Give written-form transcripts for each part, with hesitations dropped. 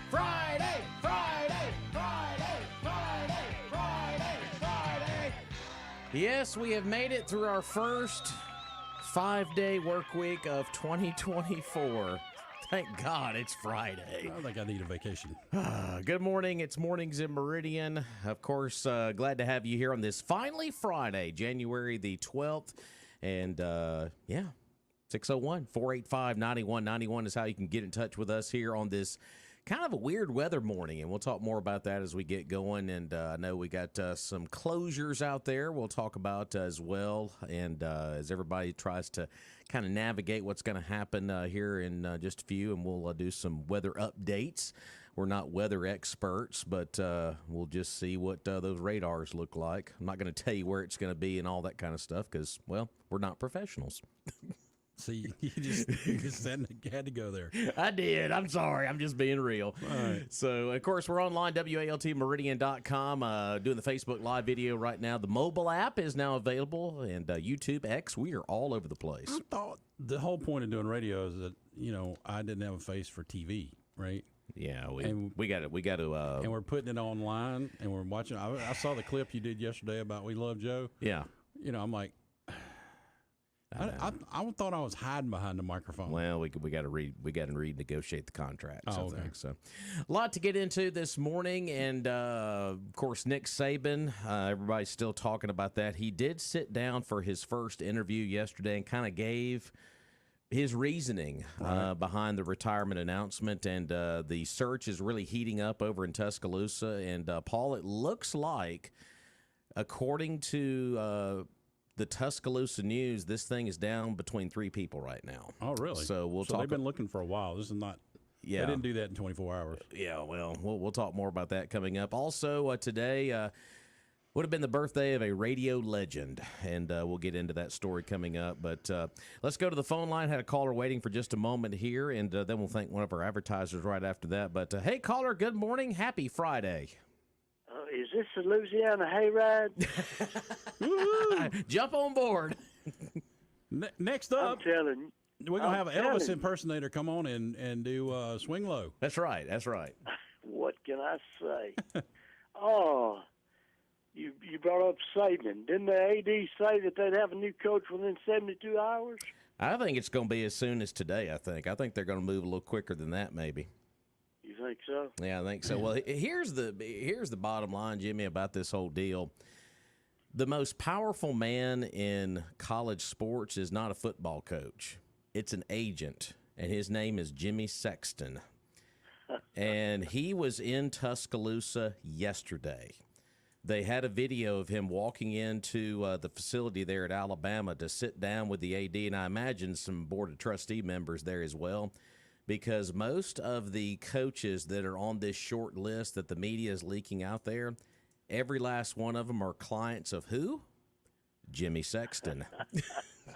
Friday, Friday, Friday, Friday, Friday, Friday. Yes, we have made it through our first 5-day work week of 2024. Thank God it's Friday. I think I need a vacation. Good morning. It's Mornings in Meridian. Of course, glad to have you here on this finally Friday, January the 12th. And, 601-485-9191 is how you can get in touch with us here on this kind of a weird weather morning, and we'll talk more about that as we get going. And I know we got some closures out there we'll talk about as well, and as everybody tries to kind of navigate what's going to happen here in just a few, and we'll do some weather updates. We're not weather experts, but we'll just see what those radars look like. I'm not going to tell you where it's going to be and all that kind of stuff because, well, we're not professionals. See, you just had to go there. I did. I'm sorry. I'm just being real. All right. So, of course, we're online, WALTmeridian.com, doing the Facebook Live video right now. The mobile app is now available, and YouTube, X, we are all over the place. I thought the whole point of doing radio is that, I didn't have a face for TV, right? Yeah, we got to. And we're putting it online, and we're watching. I saw the clip you did yesterday about We Love Joe. Yeah. I'm like, I thought I was hiding behind the microphone. Well, we got to renegotiate the contracts. Okay. I think so. A lot to get into this morning, and of course, Nick Saban. Everybody's still talking about that. He did sit down for his first interview yesterday and kind of gave his reasoning behind the retirement announcement, and the search is really heating up over in Tuscaloosa. And Paul, it looks like, according to the Tuscaloosa News, this thing is down between 3 people right now. Oh, really? So they've been looking for a while. This is not. Yeah, they didn't do that in 24 hours. Yeah, well, we'll talk more about that coming up. Also, today would have been the birthday of a radio legend, and we'll get into that story coming up. But let's go to the phone line. Had a caller waiting for just a moment here, and then we'll thank one of our advertisers right after that. But hey, caller, good morning. Happy Friday. Is this the Louisiana hayride? Jump on board. Next up, I'm telling you. We're going to have an Elvis impersonator come on and do Swing Low. That's right. What can I say? Oh, you brought up Saban. Didn't the AD say that they'd have a new coach within 72 hours? I think it's going to be as soon as today, I think. I think they're going to move a little quicker than that, maybe. You think so? Yeah, I think so. Well, here's the bottom line, Jimmy, about this whole deal. The most powerful man in college sports is not a football coach. It's an agent, and his name is Jimmy Sexton. And he was in Tuscaloosa yesterday. They had a video of him walking into the facility there at Alabama to sit down with the AD, and I imagine some Board of Trustee members there as well, because most of the coaches that are on this short list that the media is leaking out there, every last one of them are clients of who? Jimmy Sexton.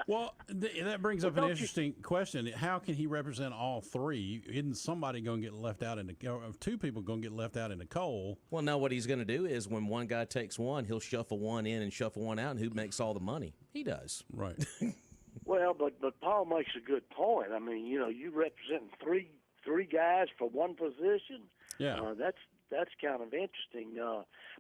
Well, that brings up an interesting question. How can he represent all 3? Isn't somebody going to get left out or 2 people going to get left out in the cold? Well, no, what he's going to do is when one guy takes one, he'll shuffle one in and shuffle one out, and who makes all the money? He does. Right. Well, but Paul makes a good point. I mean, you represent three guys for one position. Yeah, that's kind of interesting.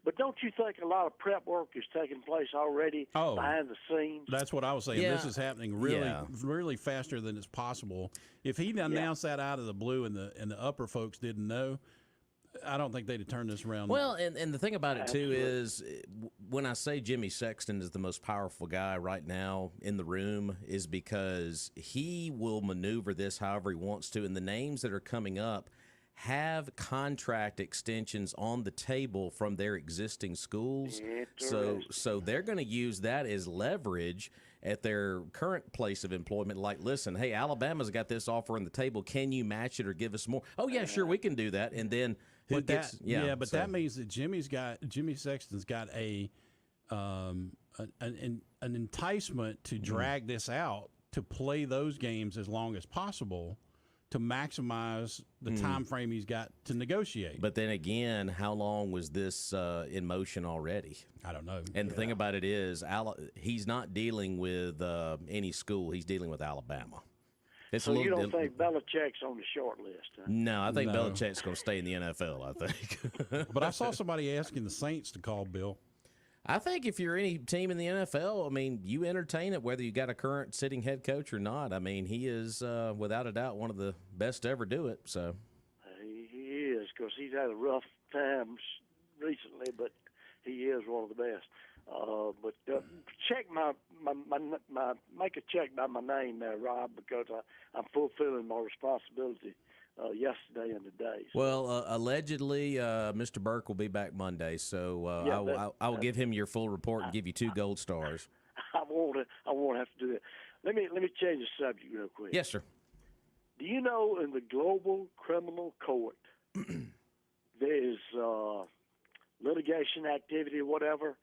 But don't you think a lot of prep work is taking place already behind the scenes? That's what I was saying. Yeah. This is happening really faster than it's possible. If he'd announced that out of the blue and the upper folks didn't know, I don't think they'd have turned this around. Well, and the thing about it, too, is when I say Jimmy Sexton is the most powerful guy right now in the room is because he will maneuver this however he wants to, and the names that are coming up have contract extensions on the table from their existing schools. So they're going to use that as leverage at their current place of employment. Like, listen, hey, Alabama's got this offer on the table. Can you match it or give us more? Oh, yeah, sure, we can do that. And then that means that Jimmy Sexton's got an enticement to drag this out, to play those games as long as possible, to maximize the time frame he's got to negotiate. But then again, how long was this in motion already? I don't know. And the thing about it is, he's not dealing with any school. He's dealing with Alabama. It's So a you little. don't think Belichick's on the short list? Huh? No, I think No. Belichick's going to stay in the NFL. I think. But I saw somebody asking the Saints to call Bill. I think if you're any team in the NFL, I mean, you entertain it whether you got a current sitting head coach or not. I mean, he is without a doubt one of the best to ever do it. So He is, because he's had a rough time recently, but he is one of the best. But check make a check by my name there, Rob, because I'm fulfilling my responsibility yesterday and today. So. well, allegedly, Mr. Burke will be back Monday, so Yeah, I will give him your full report and give you 2 gold stars. I won't have to do that. Let me change the subject real quick. Yes, sir. Do you know in the Global Criminal Court there is litigation activity or whatever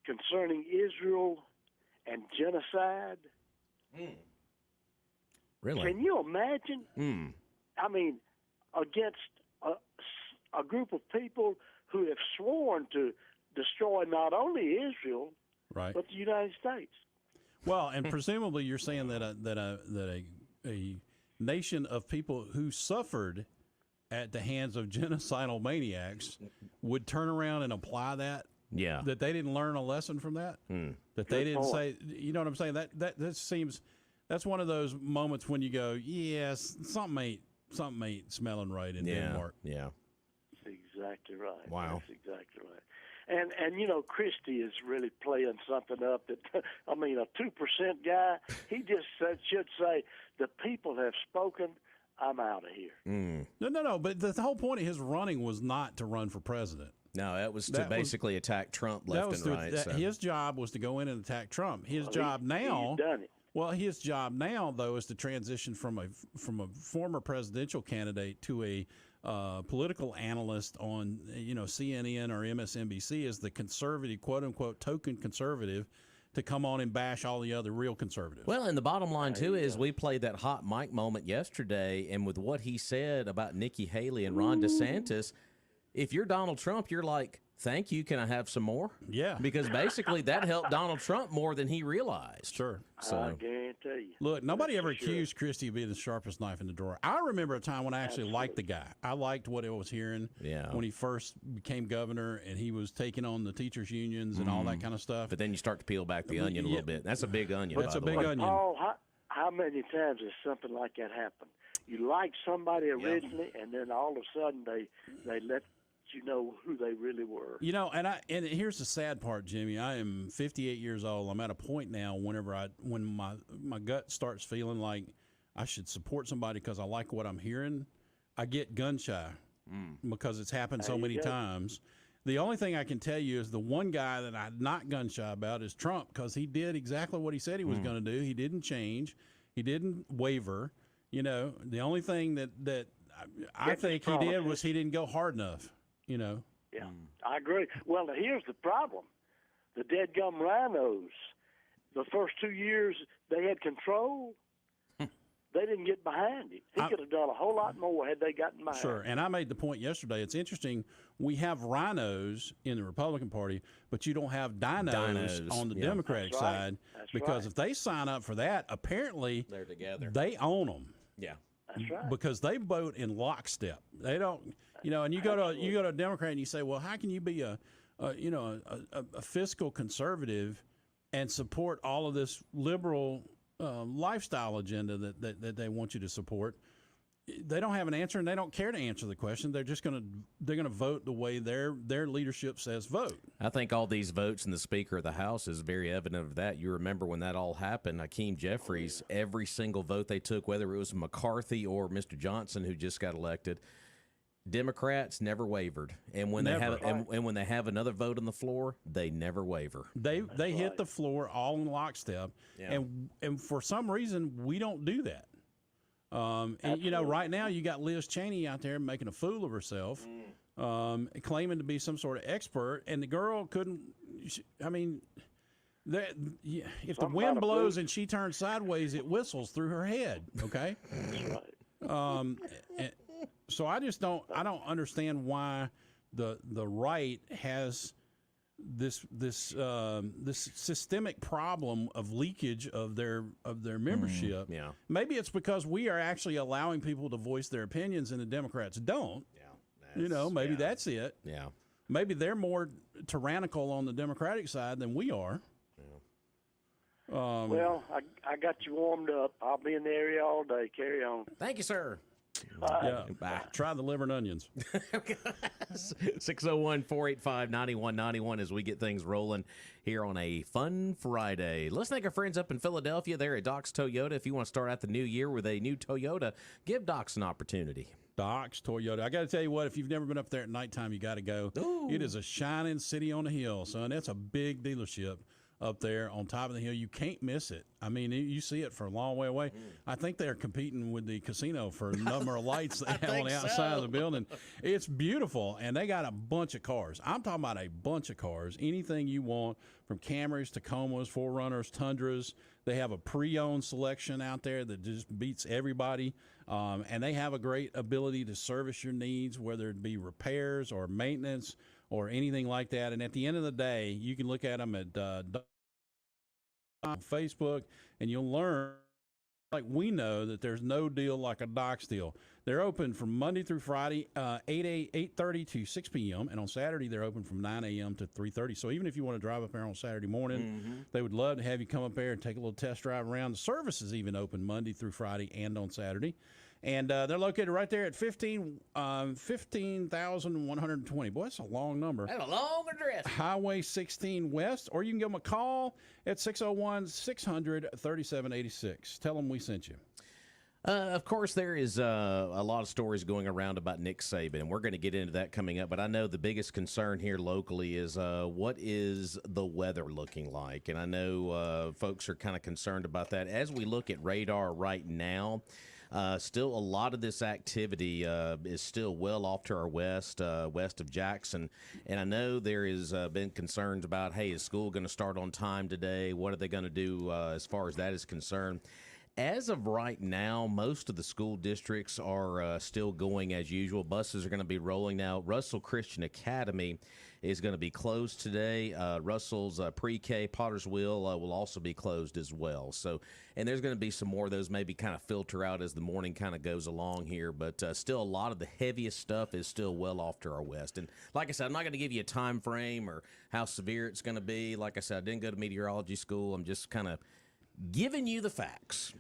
concerning Israel and genocide? Really? Can you imagine? I mean, against a group of people who have sworn to destroy not only Israel Right. but the United States. Well, and presumably you're saying that a nation of people who suffered at the hands of genocidal maniacs would turn around and apply that. Yeah. That they didn't learn a lesson from that. That they didn't say. You know what I'm saying? That seems. That's one of those moments when you go, yes, something ain't smelling right in Denmark. Yeah. That's exactly right. Wow. That's exactly right. And Christie is really playing something up that, I mean, a 2% guy, he just should say, the people have spoken, I'm out of here. No. But the whole point of his running was not to run for president. No, it was to basically attack Trump left and right. So. His job was to go in and attack Trump. His job now. He's done it. Well, his job now, though, is to transition from a former presidential candidate to a political analyst on CNN or MSNBC as the conservative, quote unquote, token conservative, to come on and bash all the other real conservatives. Well, and the bottom line too is we played that hot mic moment yesterday, and with what he said about Nikki Haley and Ron DeSantis, if you're Donald Trump, you're like, thank you. Can I have some more? Yeah. Because basically that helped Donald Trump more than he realized. Sure. So I guarantee you. Look, nobody ever for sure. accused Christie of being the sharpest knife in the drawer. I remember a time when I actually liked the guy. I liked what I was hearing when he first became governor and he was taking on the teachers' unions and all that kind of stuff. but then you start to peel back the onion a little bit. That's a big onion. That's by a the big way. onion. Paul, how many times has something like that happened? You like somebody originally, and then all of a sudden they let you know who they really were. And here's the sad part, Jimmy. I am 58 years old. I'm at a point now when my gut starts feeling like I should support somebody because I like what I'm hearing, I get gun shy because it's happened so many times. The only thing I can tell you is the one guy that I'm not gun shy about is Trump, because he did exactly what he said he was going to do. He didn't change. He didn't waver. The only thing that I think he did was he didn't go hard enough. Yeah, I agree. Well, now here's the problem. The dead gum rhinos, the first 2 years they had control, they didn't get behind him. He could have done a whole lot more had they gotten behind Sure, him. and I made the point yesterday. It's interesting. We have rhinos in the Republican Party, but you don't have dinos on the Democratic That's right. side. That's because right. if they sign up for that, apparently They're together. they own them. Yeah. That's right. Because they vote in lockstep. They don't, and you go to a Democrat and you say, well, how can you be a fiscal conservative and support all of this liberal lifestyle agenda that they want you to support? They don't have an answer, and they don't care to answer the question. They're just gonna vote the way their leadership says vote. I think all these votes in the Speaker of the House is very evident of that. You remember when that all happened, Hakeem Jeffries, every single vote they took, whether it was McCarthy or Mr. Johnson who just got elected, Democrats never wavered. And when they have and when they have another vote on the floor, they never waver. They hit the floor all in lockstep, and for some reason we don't do that. And right now you got Liz Cheney out there making a fool of herself, claiming to be some sort of expert, and the girl couldn't. If the wind blows and she turns sideways, it whistles through her head. Okay. That's right. So I just don't understand why the right has this systemic problem of leakage of their membership. Yeah. Maybe it's because we are actually allowing people to voice their opinions and the Democrats don't. Yeah. Maybe that's it. Yeah. Maybe they're more tyrannical on the Democratic side than we are. Well, I got you warmed up. I'll be in the area all day. Carry on. Thank you, sir. Yeah. Try the liver and onions. 601-485-9191 as we get things rolling here on a fun Friday. Let's thank our friends up in Philadelphia there at Doc's Toyota. If you want to start out the new year with a new Toyota, give Doc's an opportunity. Doc's Toyota. I got to tell you what, if you've never been up there at nighttime, you got to go. Ooh. It is a shining city on the hill, son. That's a big dealership up there on top of the hill. You can't miss it. I mean, you see it for a long way away. I think they're competing with the casino for the number of lights they have on the outside of the building. It's beautiful, and they got a bunch of cars. I'm talking about a bunch of cars. Anything you want, from Camrys, Tacomas, 4Runners, Tundras. They have a pre-owned selection out there that just beats everybody, and they have a great ability to service your needs, whether it be repairs or maintenance or anything like that. And at the end of the day, you can look at them at Facebook, and you'll learn, like we know, that there's no deal like a Doc's deal. They're open from Monday through Friday, 8:30 to 6 p.m., and on Saturday they're open from 9 a.m. to 3:30. So even if you want to drive up there on Saturday morning, they would love to have you come up there and take a little test drive around. The service is even open Monday through Friday and on Saturday. And they're located right there at 15,120. Boy, that's a long number. That's a long address. Highway 16 West, or you can give them a call at 601-600-3786. Tell them we sent you. Of course, there is a lot of stories going around about Nick Saban, and we're going to get into that coming up. But I know the biggest concern here locally is what is the weather looking like? And I know folks are kind of concerned about that. As we look at radar right now, still a lot of this activity is still well off to our west of Jackson. And I know there has been concerns about, hey, is school going to start on time today? What are they going to do as far as that is concerned? As of right now, most of the school districts are still going as usual. Buses are going to be rolling now. Russell Christian Academy is going to be closed today. Russell's pre-K, Potter's Wheel, will also be closed as well. So, and there's going to be some more of those maybe kind of filter out as the morning kind of goes along here. But still, a lot of the heaviest stuff is still well off to our west. And like I said, I'm not going to give you a time frame or how severe it's going to be. Like I said, I didn't go to meteorology school. I'm just kind of giving you the facts.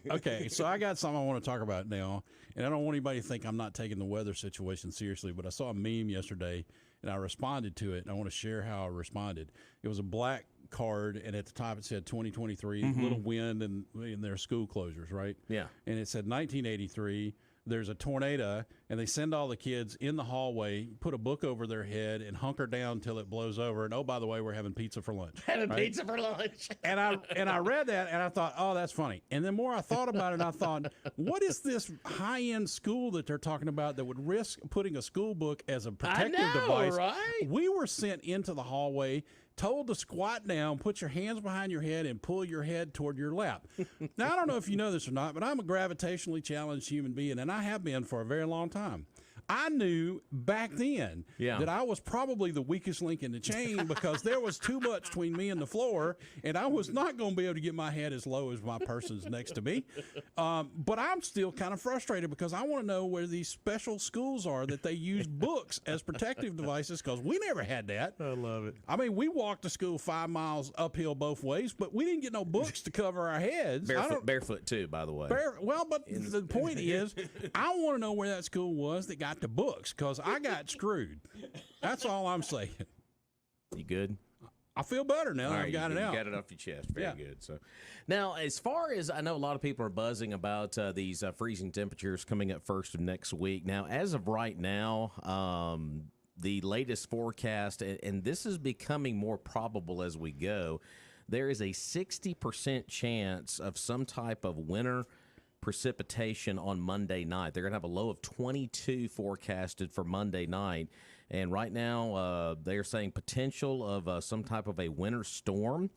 Okay, so I got something I want to talk about now, and I don't want anybody to think I'm not taking the weather situation seriously, but I saw a meme yesterday, and I responded to it, and I want to share how I responded. It was a black card, and at the top it said 2023, little wind, and their school closures, right? Yeah. And it said 1983, there's a tornado, and they send all the kids in the hallway, put a book over their head, and hunker down until it blows over. And, oh, by the way, we're having pizza for lunch. Having pizza for lunch. And I read that, and I thought, oh, that's funny. And the more I thought about it, I thought, what is this high-end school that they're talking about that would risk putting a school book as a protective device? Right? We were sent into the hallway, told to squat down, put your hands behind your head, and pull your head toward your lap. Now, I don't know if you know this or not, but I'm a gravitationally challenged human being, and I have been for a very long time. I knew back then that I was probably the weakest link in the chain because there was too much between me and the floor, and I was not going to be able to get my head as low as my person's next to me. But I'm still kind of frustrated because I want to know where these special schools are that they use books as protective devices, because we never had that. I love it. I mean, we walked to school 5 miles uphill both ways, but we didn't get no books to cover our heads. Barefoot too, by the way. But the point is, I want to know where that school was that got the books, because I got screwed. That's all I'm saying. You good? I feel better now that I've got it out. You got it off your chest. Very good. So now, as far as I know, a lot of people are buzzing about these freezing temperatures coming up first of next week. Now, as of right now, the latest forecast, and this is becoming more probable as we go, there is a 60% chance of some type of winter precipitation on Monday night. They're going to have a low of 22 forecasted for Monday night. And right now, they're saying potential of some type of a winter storm.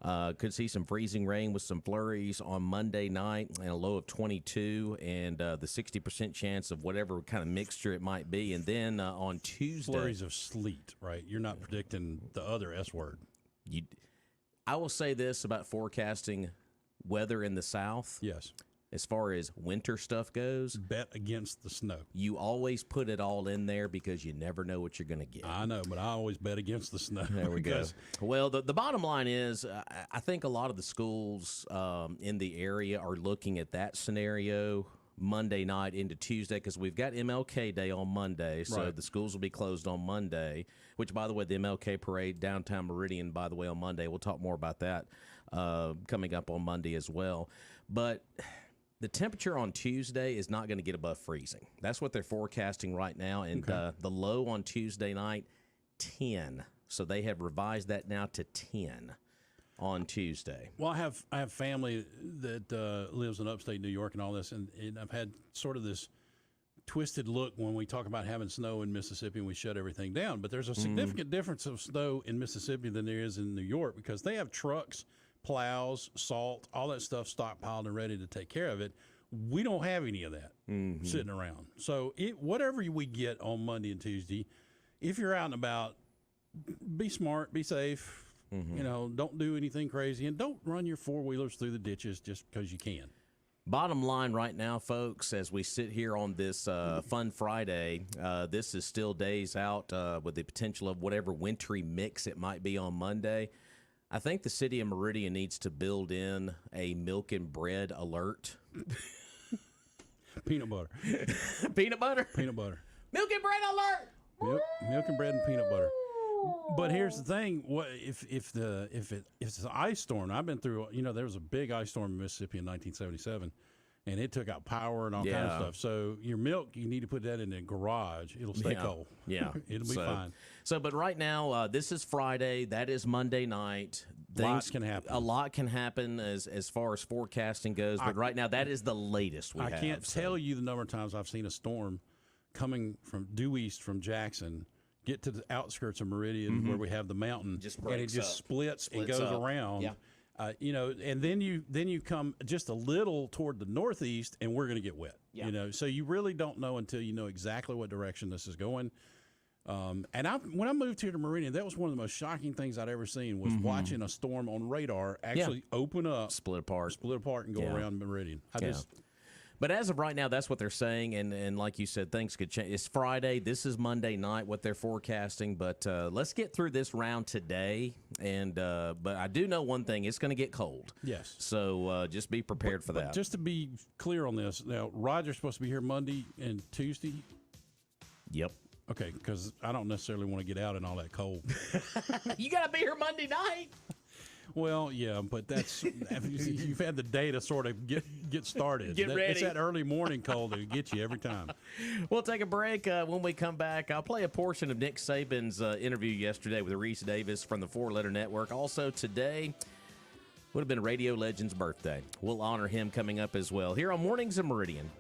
Could see some freezing rain with some flurries on Monday night and a low of 22, and the 60% chance of whatever kind of mixture it might be. And then on Tuesday, Flurries of sleet, right? You're not predicting the other S word. I will say this about forecasting weather in the South. Yes. As far as winter stuff goes, Bet against the snow. you always put it all in there because you never know what you're going to get. I know, but I always bet against the snow. There we go. Well, the bottom line is I think a lot of the schools in the area are looking at that scenario Monday night into Tuesday because we've got MLK Day on Monday, so Right. the schools will be closed on Monday, which, by the way, the MLK Parade downtown Meridian, by the way, on Monday. We'll talk more about that coming up on Monday as well. But the temperature on Tuesday is not going to get above freezing. That's what they're forecasting right now. And the low on Tuesday night, 10. So they have revised that now to 10 on Tuesday. Well, I have family that lives in upstate New York and all this, and I've had sort of this twisted look when we talk about having snow in Mississippi and we shut everything down. But there's a significant difference of snow in Mississippi than there is in New York because they have trucks, plows, salt, all that stuff stockpiled and ready to take care of it. We don't have any of that sitting around. So whatever we get on Monday and Tuesday, if you're out and about, be smart, be safe. You know, don't do anything crazy, and don't run your four-wheelers through the ditches just because you can. Bottom line right now, folks, as we sit here on this Fun Friday, this is still days out with the potential of whatever wintry mix it might be on Monday. I think the city of Meridian needs to build in a milk and bread alert. Peanut butter. Peanut butter? Peanut butter. Milk and bread alert! Milk and bread and peanut butter. But here's the thing: what if it's an ice storm? I've been through. You know, there was a big ice storm in Mississippi in 1977, and it took out power and all kinds of stuff. So your milk, you need to put that in the garage. It'll stay cold. Yeah, it'll be fine. So, but right now, this is Friday. That is Monday night. Lots can happen. A lot can happen as far as forecasting goes. But right now, that is the latest we have. I can't tell you the number of times I've seen a storm coming from due east from Jackson, get to the outskirts of Meridian where we have the mountain, and it just splits and goes around. Yeah. You know, and then you come just a little toward the northeast, and we're going to get wet. Yeah. You know, so you really don't know until you know exactly what direction this is going. And when I moved here to Meridian, that was one of the most shocking things I'd ever seen was watching a storm on radar actually open up, split apart, and go around Meridian. But as of right now, that's what they're saying, and like you said, things could change. It's Friday. This is Monday night, what they're forecasting. But let's get through this round today. And but I do know one thing: it's going to get cold. Yes. So just be prepared for that. Just to be clear on this, now Roger's supposed to be here Monday and Tuesday. Yep. Okay, because I don't necessarily want to get out in all that cold. You got to be here Monday night. Well, yeah, but that's you've had the day to sort of get started. Get ready. It's that early morning cold that gets you every time. We'll take a break. When we come back, I'll play a portion of Nick Saban's interview yesterday with Reese Davis from the Four Letter Network. Also today would have been Radio Legend's birthday. We'll honor him coming up as well here on Mornings of Meridian.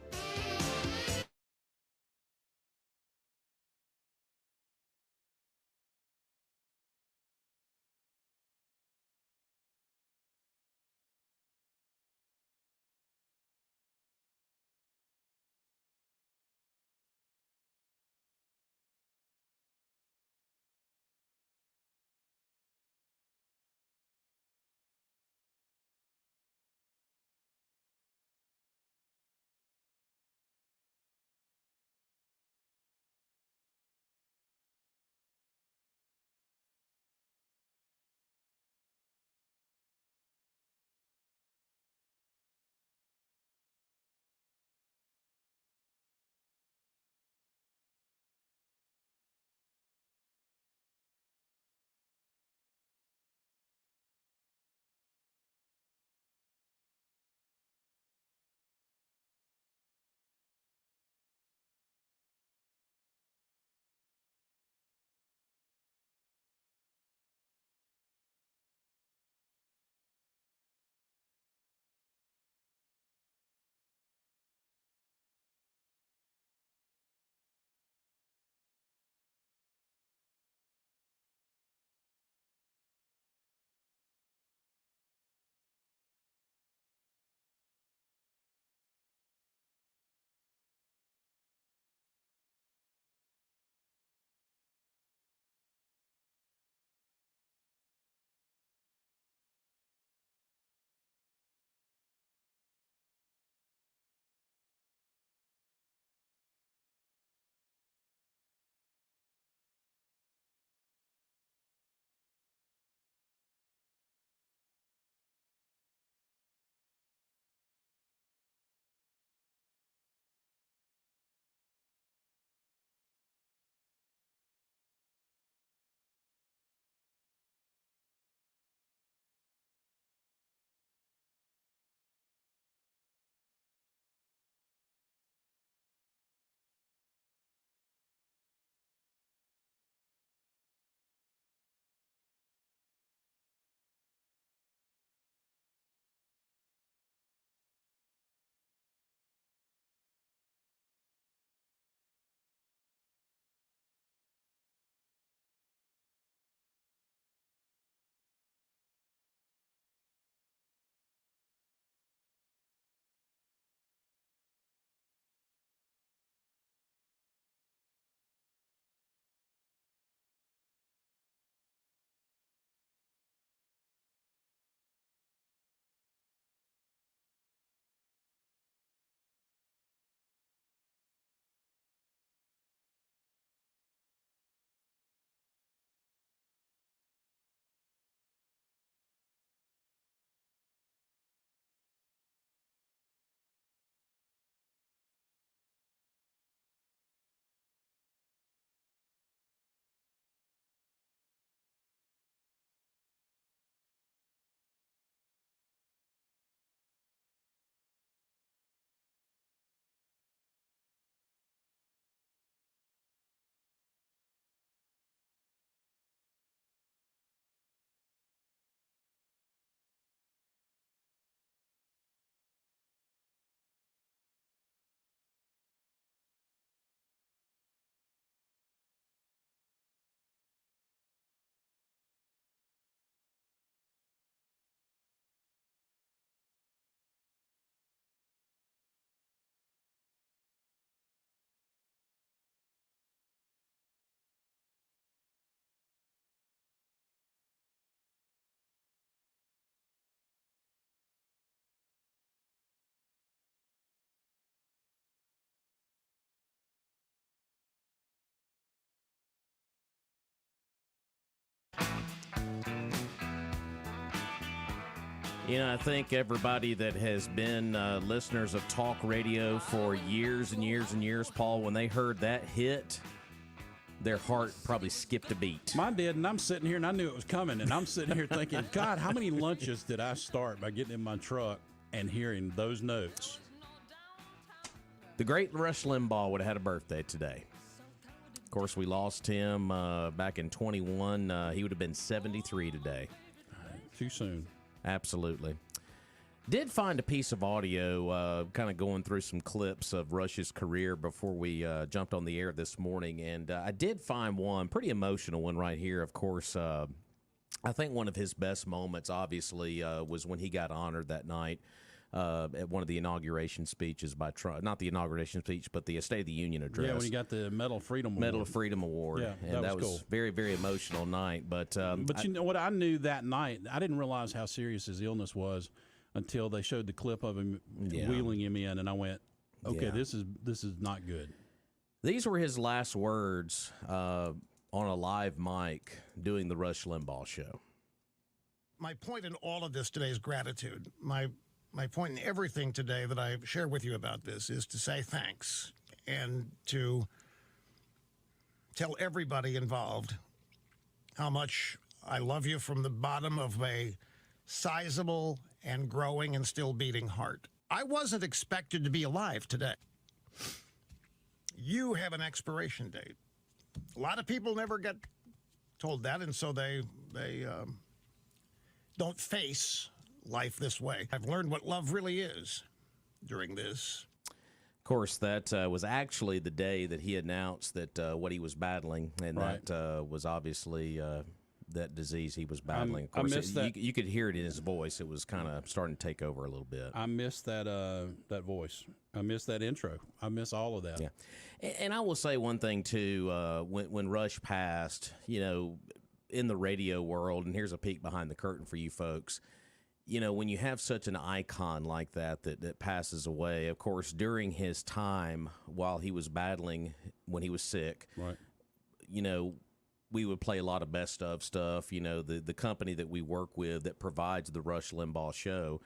You know, I think everybody that has been listeners of talk radio for years and years and years, Paul, when they heard that hit, their heart probably skipped a beat. Mine did, and I'm sitting here, and I knew it was coming, and I'm sitting here thinking, God, how many lunches did I start by getting in my truck and hearing those notes? The great Rush Limbaugh would have had a birthday today. Of course, we lost him back in 21. He would have been 73 today. Too soon. Absolutely. Did find a piece of audio, kind of going through some clips of Rush's career before we jumped on the air this morning, and I did find one, pretty emotional one right here. Of course, I think one of his best moments, obviously, was when he got honored that night at one of the inauguration speeches by Trump. Not the inauguration speech, but the State of the Union address. Yeah, when he got the Medal of Freedom Award. Medal of Freedom Award. Yeah, and that was cool. Very, very emotional night. But you know what? I knew that night. I didn't realize how serious his illness was until they showed the clip of him wheeling him in, and I went, okay, this is not good. These were his last words on a live mic doing the Rush Limbaugh show. My point in all of this today is gratitude. My point in everything today that I share with you about this is to say thanks and to tell everybody involved how much I love you from the bottom of a sizable and growing and still beating heart. I wasn't expected to be alive today. You have an expiration date. A lot of people never get told that, and so they don't face life this way. I've learned what love really is during this. Of course, that was actually the day that he announced that what he was battling, and that was obviously that disease he was battling. Of course, I missed that. You could hear it in his voice. It was kind of starting to take over a little bit. I missed that that voice. I missed that intro. I miss all of that. Yeah, and I will say one thing too. When Rush passed, you know, in the radio world, and here's a peek behind the curtain for you folks. You know, when you have such an icon like that passes away, of course, during his time while he was battling, when he was sick, right? You know, we would play a lot of best of stuff. You know, the company that we work with that provides the Rush Limbaugh show,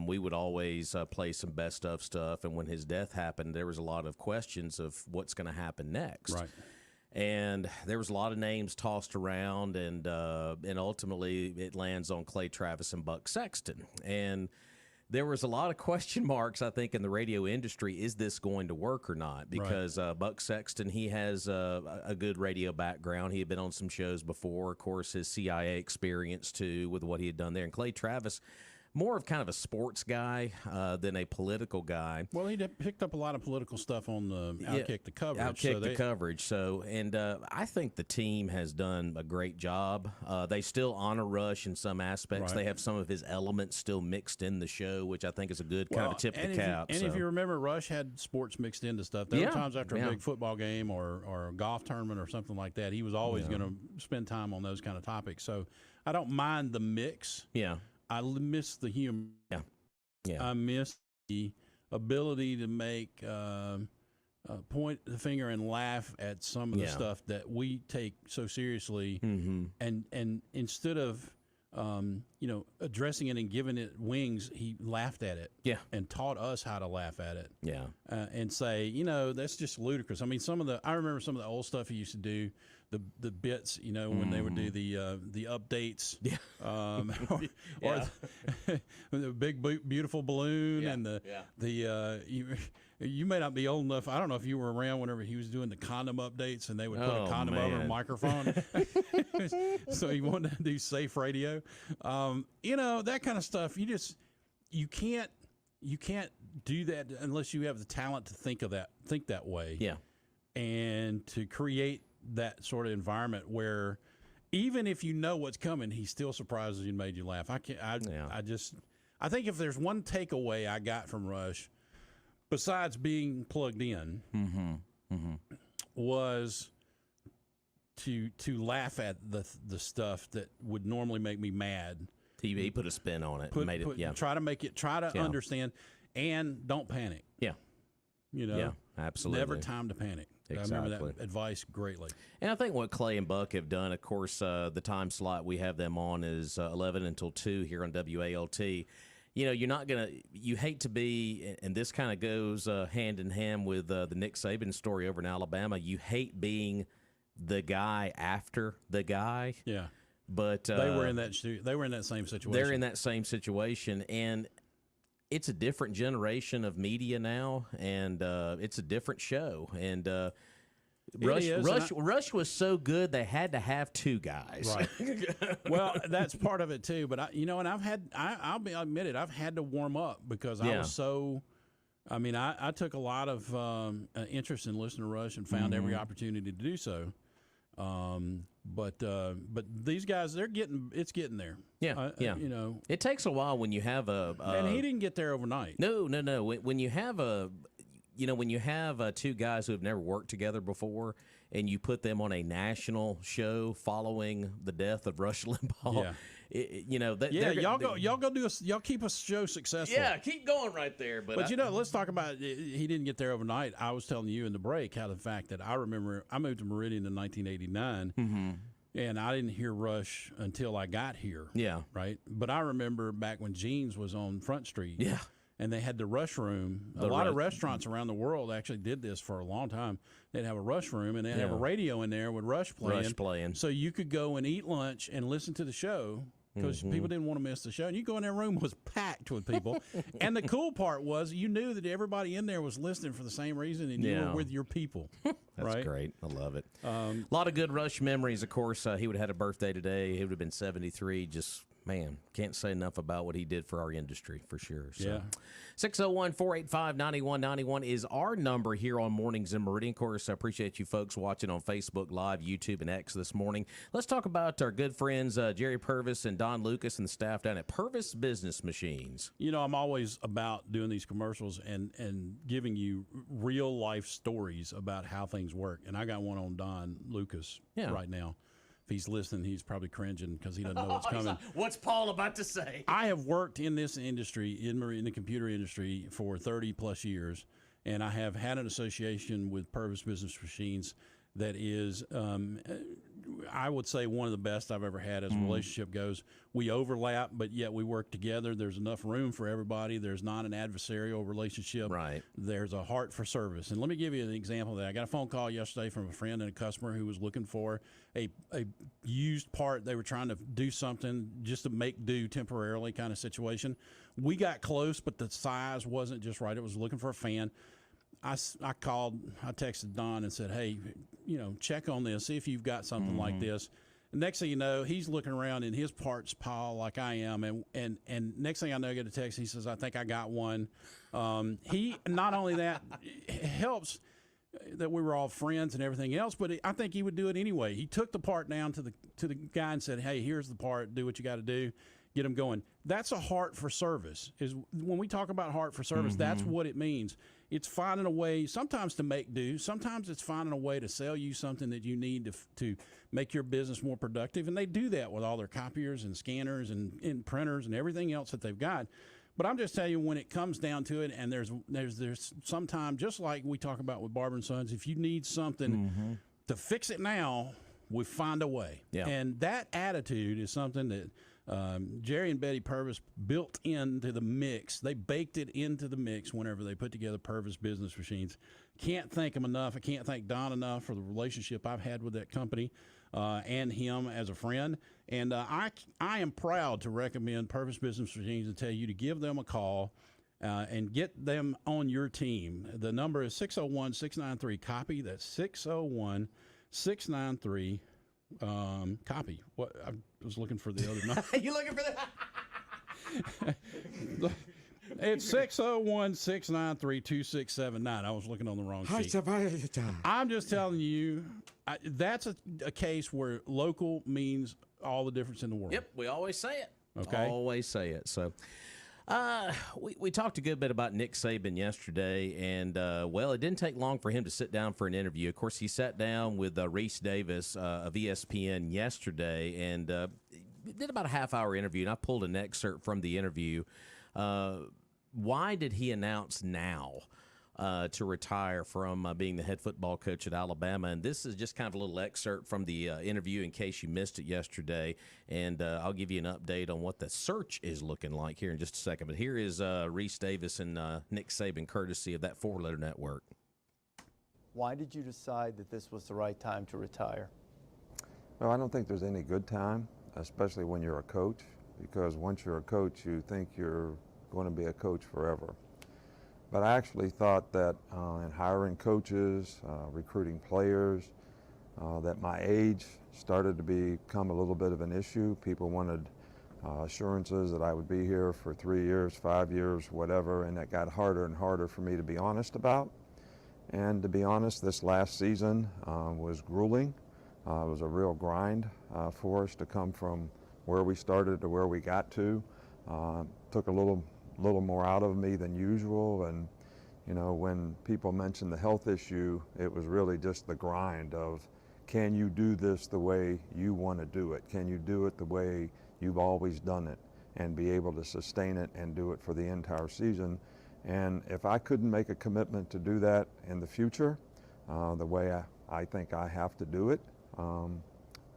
we would always play some best of stuff. And when his death happened, there was a lot of questions of what's going to happen next. Right. And there was a lot of names tossed around, and ultimately it lands on Clay Travis and Buck Sexton. And there was a lot of question marks, I think, in the radio industry. Is this going to work or not? Because Buck Sexton, he has a good radio background. He had been on some shows before. Of course, his CIA experience, too, with what he had done there. And Clay Travis, more of kind of a sports guy than a political guy. Well, he picked up a lot of political stuff on the Outkick the coverage. Outkick the coverage. So, and I think the team has done a great job. They still honor Rush in some aspects. Right. They have some of his elements still mixed in the show, which I think is a good kind of a tip of the cap. If you remember, Rush had sports mixed into stuff. There were times after a big football game or a golf tournament or something like that, he was always going to spend time on those kind of topics. So I don't mind the mix. Yeah. I miss the humor. Yeah. I miss the ability to make point the finger and laugh at some of the stuff that we take so seriously, and instead of addressing it and giving it wings, he laughed at it. And taught us how to laugh at it. And say, that's just ludicrous. I mean, I remember some of the old stuff he used to do. The bits, when they would do the updates, or the big beautiful balloon, and you may not be old enough. I don't know if you were around whenever he was doing the condom updates, and they would put a condom over a microphone. So he wanted to do safe radio, that kind of stuff. You can't do that unless you have the talent to think that way, and to create that sort of environment where even if you know what's coming, he still surprises you and made you laugh. I think if there's one takeaway I got from Rush, besides being plugged in, was to laugh at the stuff that would normally make me mad. He put a spin on it. Try to understand, and don't panic. You know, Yeah, absolutely. Never time to panic. I remember Exactly. that advice greatly. And I think what Clay and Buck have done, of course, the time slot we have them on is 11 until 2 here on WALT. You know, you're not going to, you hate to be, and this kind of goes hand in hand with the Nick Saban story over in Alabama. You hate being the guy after the guy. Yeah. But They were in that same situation. they're in that same situation. And it's a different generation of media now, and it's a different show. And Rush was so good they had to have two guys. Right. Well, that's part of it too. But I'll admit it. I've had to warm up because I was so. I mean, I took a lot of interest in listening to Rush and found every opportunity to do so. But these guys, it's getting there. Yeah, yeah. You know, it takes a while when you have and he didn't get there overnight. No. When you have two guys who have never worked together before, and you put them on a national show following the death of Rush Limbaugh, y'all keep a show successful. Yeah, keep going right there. But let's talk about he didn't get there overnight. I was telling you in the break how the fact that I remember I moved to Meridian in 1989. And I didn't hear Rush until I got here. Yeah. Right. But I remember back when Jeans was on Front Street. Yeah. And they had the Rush Room. A lot of restaurants around the world actually did this for a long time. They'd have a Rush Room, and they'd have a radio in there with Rush playing. So you could go and eat lunch and listen to the show because people didn't want to miss the show. And you go in that room, it was packed with people. And the cool part was you knew that everybody in there was listening for the same reason, and you were with your people. That's great. I love it. A lot of good Rush memories, of course. He would have had a birthday today. He would have been 73. Just, man, can't say enough about what he did for our industry, for sure. So. Yeah. 601-485-9191 is our number here on Mornings in Meridian. Of course, I appreciate you folks watching on Facebook Live, YouTube, and X this morning. Let's talk about our good friends Jerry Purvis and Don Lucas and the staff down at Purvis Business Machines. You know, I'm always about doing these commercials and giving you real-life stories about how things work. And I got one on Don Lucas right now. If he's listening, he's probably cringing because he doesn't know what's coming. What's Paul about to say? I have worked in this industry, in the computer industry, for 30-plus years, and I have had an association with Purvis Business Machines that is, I would say, one of the best I've ever had as a relationship goes. We overlap, but yet we work together. There's enough room for everybody. There's not an adversarial relationship. Right. There's a heart for service. And let me give you an example of that. I got a phone call yesterday from a friend and a customer who was looking for a used part. They were trying to do something just to make do temporarily kind of situation. We got close, but the size wasn't just right. It was looking for a fan. I texted Don and said, hey, check on this, see if you've got something like this. And next thing you know, he's looking around in his parts pile like I am. And next thing I know, I get a text. He says, I think I got one. He, not only that, it helps that we were all friends and everything else, but I think he would do it anyway. He took the part down to the guy and said, hey, here's the part. Do what you got to do. Get them going. That's a heart for service. Is when we talk about heart for service, that's what it means. It's finding a way sometimes to make do. Sometimes it's finding a way to sell you something that you need to make your business more productive. And they do that with all their copiers and scanners and printers and everything else that they've got. But I'm just telling you, when it comes down to it, and there's sometimes, just like we talk about with Barber & Sons, if you need something to fix it now, we find a way. Yeah. And that attitude is something that Jerry and Betty Purvis built into the mix. They baked it into the mix whenever they put together Purvis Business Machines. Can't thank them enough. I can't thank Don enough for the relationship I've had with that company and him as a friend. And I am proud to recommend Purvis Business Machines and tell you to give them a call and get them on your team. The number is 601-693-COPY. That's 601-693 copy. What I was looking for the other number. You looking for that? It's 601-693-2679. I was looking on the wrong sheet. I'm just telling you, that's a case where local means all the difference in the world. Yep, we always say it. Okay. Always say it. So we talked a good bit about Nick Saban yesterday, and, well, it didn't take long for him to sit down for an interview. Of course, he sat down with Reese Davis of ESPN yesterday and did about a half-hour interview, and I pulled an excerpt from the interview. Why did he announce now? to retire from being the head football coach at Alabama. And this is just kind of a little excerpt from the interview in case you missed it yesterday. And I'll give you an update on what the search is looking like here in just a second. But here is Reese Davis and Nick Saban, courtesy of that 4-letter network. Why did you decide that this was the right time to retire? Well, I don't think there's any good time, especially when you're a coach, because once you're a coach, you think you're going to be a coach forever. But I actually thought that in hiring coaches, recruiting players, that my age started to become a little bit of an issue. People wanted assurances that I would be here for 3 years, 5 years, whatever, and it got harder and harder for me to be honest about. And to be honest, this last season was grueling. It was a real grind for us to come from where we started to where we got to. Took a little more out of me than usual, and you know, when people mention the health issue, it was really just the grind of, can you do this the way you want to do it? Can you do it the way you've always done it and be able to sustain it and do it for the entire season? And if I couldn't make a commitment to do that in the future, the way I think I have to do it,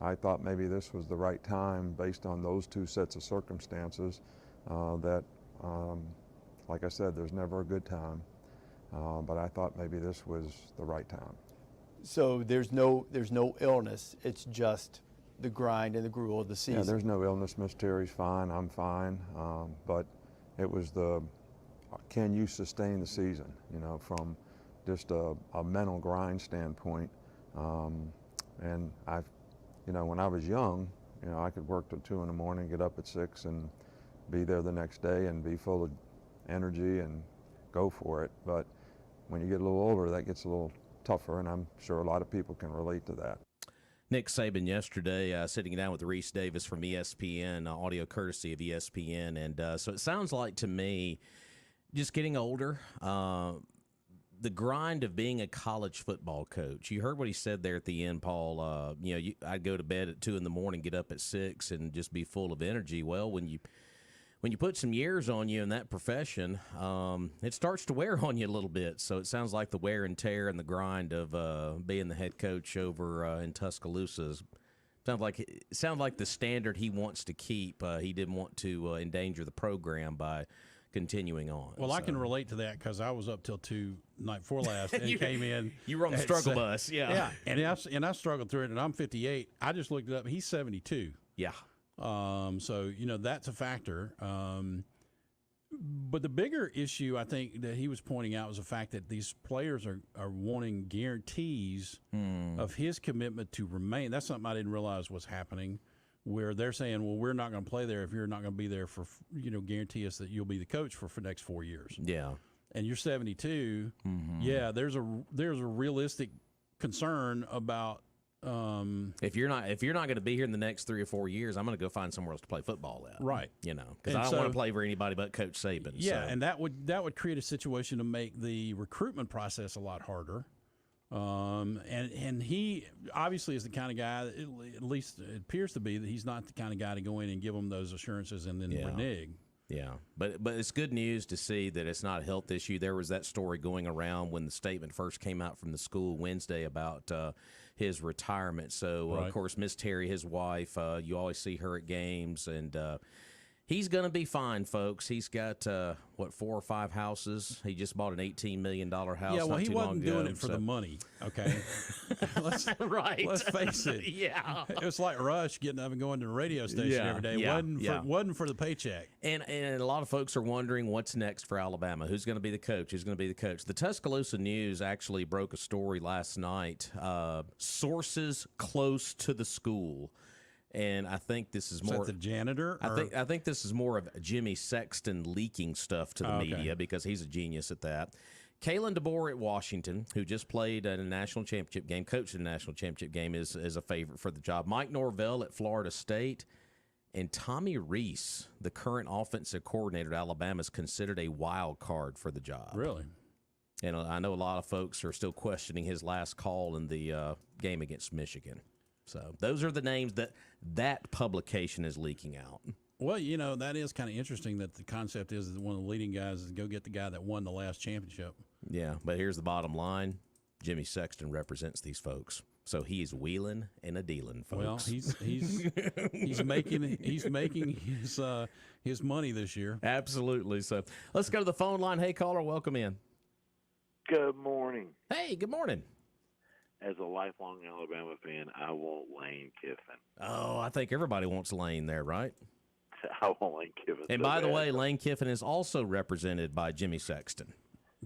I thought maybe this was the right time based on those two sets of circumstances that like I said, there's never a good time, but I thought maybe this was the right time. So there's no illness. It's just the grind and the gruel of the season. Yeah, there's no illness. Miss Terry's fine. I'm fine. But it was can you sustain the season? You know, from just a mental grind standpoint. And when I was young, I could work till 2 in the morning, get up at 6, and be there the next day and be full of energy and go for it. But when you get a little older, that gets a little tougher, and I'm sure a lot of people can relate to that. Nick Saban yesterday sitting down with Reese Davis from ESPN, audio courtesy of ESPN. And so it sounds like to me, just getting older, the grind of being a college football coach. You heard what he said there at the end, Paul. I'd go to bed at 2 in the morning, get up at 6, and just be full of energy. Well, when you put some years on you in that profession, it starts to wear on you a little bit. So it sounds like the wear and tear and the grind of being the head coach over in Tuscaloosa sounds like the standard he wants to keep. He didn't want to endanger the program by continuing on. Well, I can relate to that because I was up till 2 night before last and came in. You were on the struggle bus, yeah. Yeah, and I struggled through it, and I'm 58. I just looked it up. He's 72. Yeah. So, that's a factor. But the bigger issue I think that he was pointing out was the fact that these players are wanting guarantees of his commitment to remain. That's something I didn't realize was happening, where they're saying, well, we're not going to play there if you're not going to be there for, guarantee us that you'll be the coach for the next 4 years. Yeah. And you're 72. Yeah, there's a realistic concern about if you're not going to be here in the next 3 or 4 years, I'm going to go find somewhere else to play football at. Right. Because I don't want to play for anybody but Coach Saban. Yeah, so. and that would create a situation to make the recruitment process a lot harder. And he obviously is the kind of guy, at least it appears to be, that he's not the kind of guy to go in and give them those assurances and then renege. Yeah, but it's good news to see that it's not a health issue. There was that story going around when the statement first came out from the school Wednesday about his retirement. So, Right. Of course, Miss Terry, his wife, you always see her at games, and he's going to be fine, folks. He's got, 4 or 5 houses. He just bought an $18 million house Yeah, well, not he too long wasn't ago, doing it for the money, okay? Right. Let's face it. Yeah. It was like Rush getting up and going to the radio station every day. Wasn't for the paycheck. And a lot of folks are wondering what's next for Alabama. Who's going to be the coach? Who's going to be the coach? The Tuscaloosa News actually broke a story last night. Sources close to the school. And I think this is more the janitor. I think this is more of Jimmy Sexton leaking stuff to the media because he's a genius at that. Kalen DeBoer at Washington, who just played in a national championship game, coached in a national championship game, is a favorite for the job. Mike Norvell at Florida State, and Tommy Rees, the current offensive coordinator at Alabama, is considered a wild card for the job. Really? And I know a lot of folks are still questioning his last call in the game against Michigan. So those are the names that publication is leaking out. Well, that is kind of interesting that the concept is that one of the leading guys is go get the guy that won the last championship. Yeah, but here's the bottom line: Jimmy Sexton represents these folks, so he's wheeling and a dealing, folks. Well, he's making his money this year. Absolutely. So let's go to the phone line. Hey, caller, welcome in. Good morning. Hey, good morning. As a lifelong Alabama fan, I want Lane Kiffin. Oh, I think everybody wants Lane there, right? I want Lane Kiffin. And so by the bad. way, Lane Kiffin is also represented by Jimmy Sexton.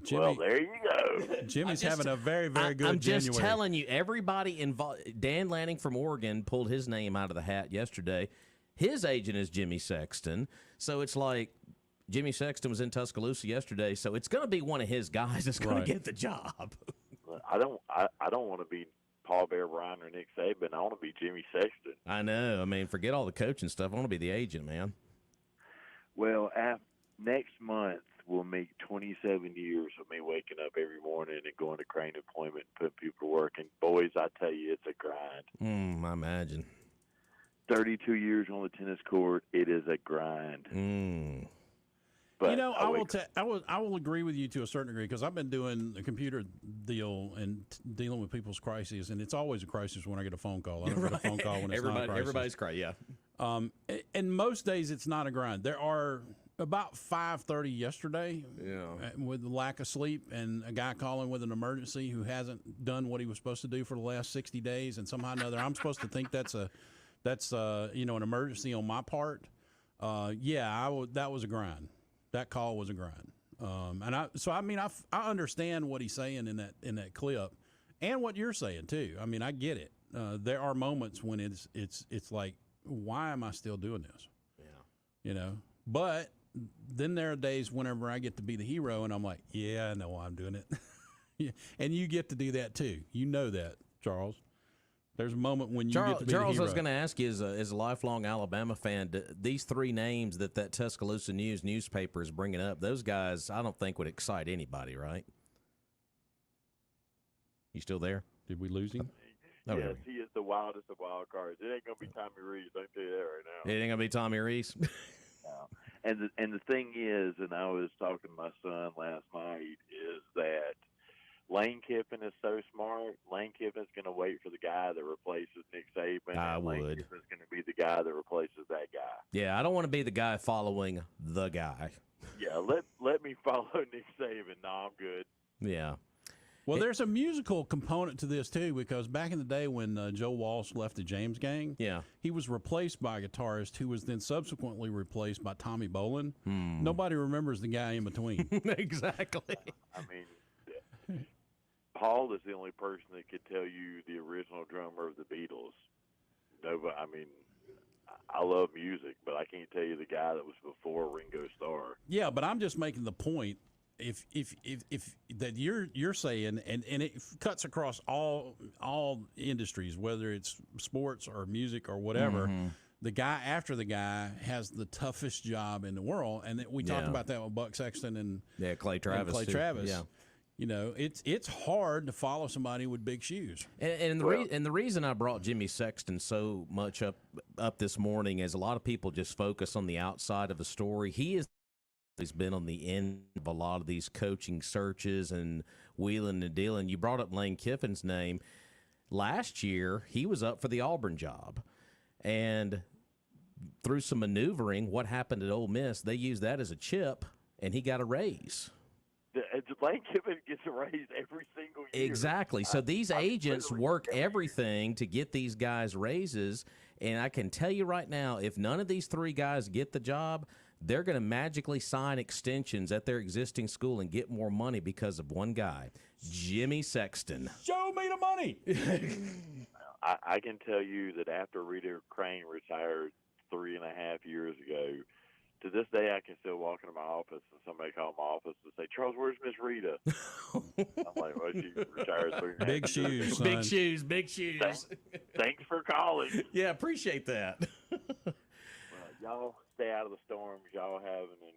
Jimmy, well, there you go. Jimmy's having a very, very good I'm just January. telling you, everybody involved. Dan Lanning from Oregon pulled his name out of the hat yesterday. His agent is Jimmy Sexton. So it's like Jimmy Sexton was in Tuscaloosa yesterday, so it's going to be one of his guys that's going Right. to get the job. I don't want to be Paul Bear Bryant or Nick Saban. I want to be Jimmy Sexton. I know. I mean, forget all the coaching stuff. I want to be the agent, man. Well, next month will make 27 years of me waking up every morning and going to Crane Employment and putting people to work. And boys, I tell you, it's a grind. I imagine. 32 years on the tennis court, it is a grind. But You know, I will agree with you to a certain degree because I've been doing the computer deal and dealing with people's crises, and it's always a crisis when I get a phone call. I don't get a phone call when it's not a crisis. Everybody's crying, yeah. And most days it's not a grind. There are about 5:30 yesterday, with the lack of sleep, and a guy calling with an emergency who hasn't done what he was supposed to do for the last 60 days, and somehow or another I'm supposed to think that's an emergency on my part. That was a grind. That call was a grind. I understand what he's saying in that clip, and what you're saying too. I mean, I get it. There are moments when it's like, why am I still doing this? Yeah. But then there are days whenever I get to be the hero, and I'm like, yeah, I know why I'm doing it. Yeah. And you get to do that too. You know that, Charles. There's a moment when you get to be Charles, the hero. I was going to ask you, as a lifelong Alabama fan, these three names that Tuscaloosa News newspaper is bringing up, those guys I don't think would excite anybody, right? You still there? Did we lose him? Oh, yes, he is the wildest of wild cards. It ain't going to be Tommy Rees. I can tell you that right now. It ain't going to be Tommy Rees? And the thing is, and I was talking to my son last night, is that Lane Kiffin is so smart. Lane Kiffin's going to wait for the guy that replaces Nick Saban. I would. Lane Kiffin's going to be the guy that replaces that guy. Yeah, I don't want to be the guy following the guy. Yeah, let me follow Nick Saban. No, I'm good. Yeah. Well, there's a musical component to this too, because back in the day when Joe Walsh left the James Gang, he was replaced by a guitarist who was then subsequently replaced by Tommy Bolin. Nobody remembers the guy in between. Exactly. I mean, Paul is the only person that could tell you the original drummer of the Beatles. Nobody. I mean, I love music, but I can't tell you the guy that was before Ringo Starr. Yeah, but I'm just making the point. If that you're saying, and it cuts across all industries, whether it's sports or music or whatever, the guy after the guy has the toughest job in the world, and we talked about that with Buck Sexton and Clay Travis. Yeah. It's hard to follow somebody with big shoes. And the reason I brought Jimmy Sexton so much up this morning is a lot of people just focus on the outside of the story. He's been on the end of a lot of these coaching searches and wheeling and dealing. You brought up Lane Kiffin's name. Last year, he was up for the Auburn job. And through some maneuvering, what happened at Ole Miss, they used that as a chip, and he got a raise. Lane Kiffin gets a raise every single year. Exactly. So these agents work everything to get these guys raises. And I can tell you right now, if none of these three guys get the job, they're going to magically sign extensions at their existing school and get more money because of one guy, Jimmy Sexton. Show me the money. I can tell you that after Rita Crane retired 3.5 years ago, to this day I can still walk into my office and somebody call my office and say, "Charles, where's Miss Rita?" I'm like, "Well, she retired 3.5 Big shoes, big shoes, big shoes. Thanks for calling." Yeah, appreciate that. Y'all stay out of the storms. Y'all have an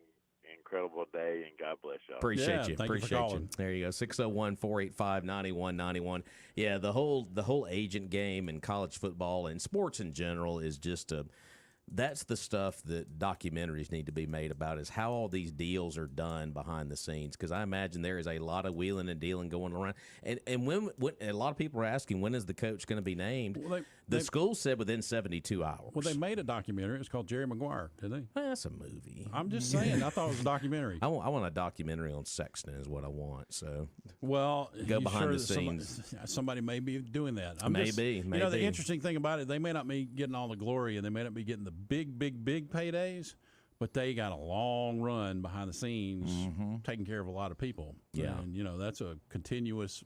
incredible day, and God bless y'all. Appreciate you. Thank you for Appreciate you. calling. There you go. 601-485-9191. Yeah, the whole agent game in college football and sports in general is just that's the stuff that documentaries need to be made about, is how all these deals are done behind the scenes. Because I imagine there is a lot of wheeling and dealing going around. And when a lot of people are asking, when is the coach going to be named? Well, the school said within 72 hours. Well, they made a documentary. It's called Jerry Maguire, did they? Well, that's a movie. I'm just saying. I thought it was a documentary. I want a documentary on Sexton is what I want. So, well, go you behind sure the that scenes. Somebody may be doing that. Maybe. You know, the interesting thing about it, they may not be getting all the glory, and they may not be getting the big paydays, but they got a long run behind the scenes taking care of a lot of people. Yeah. And, you know, that's a continuous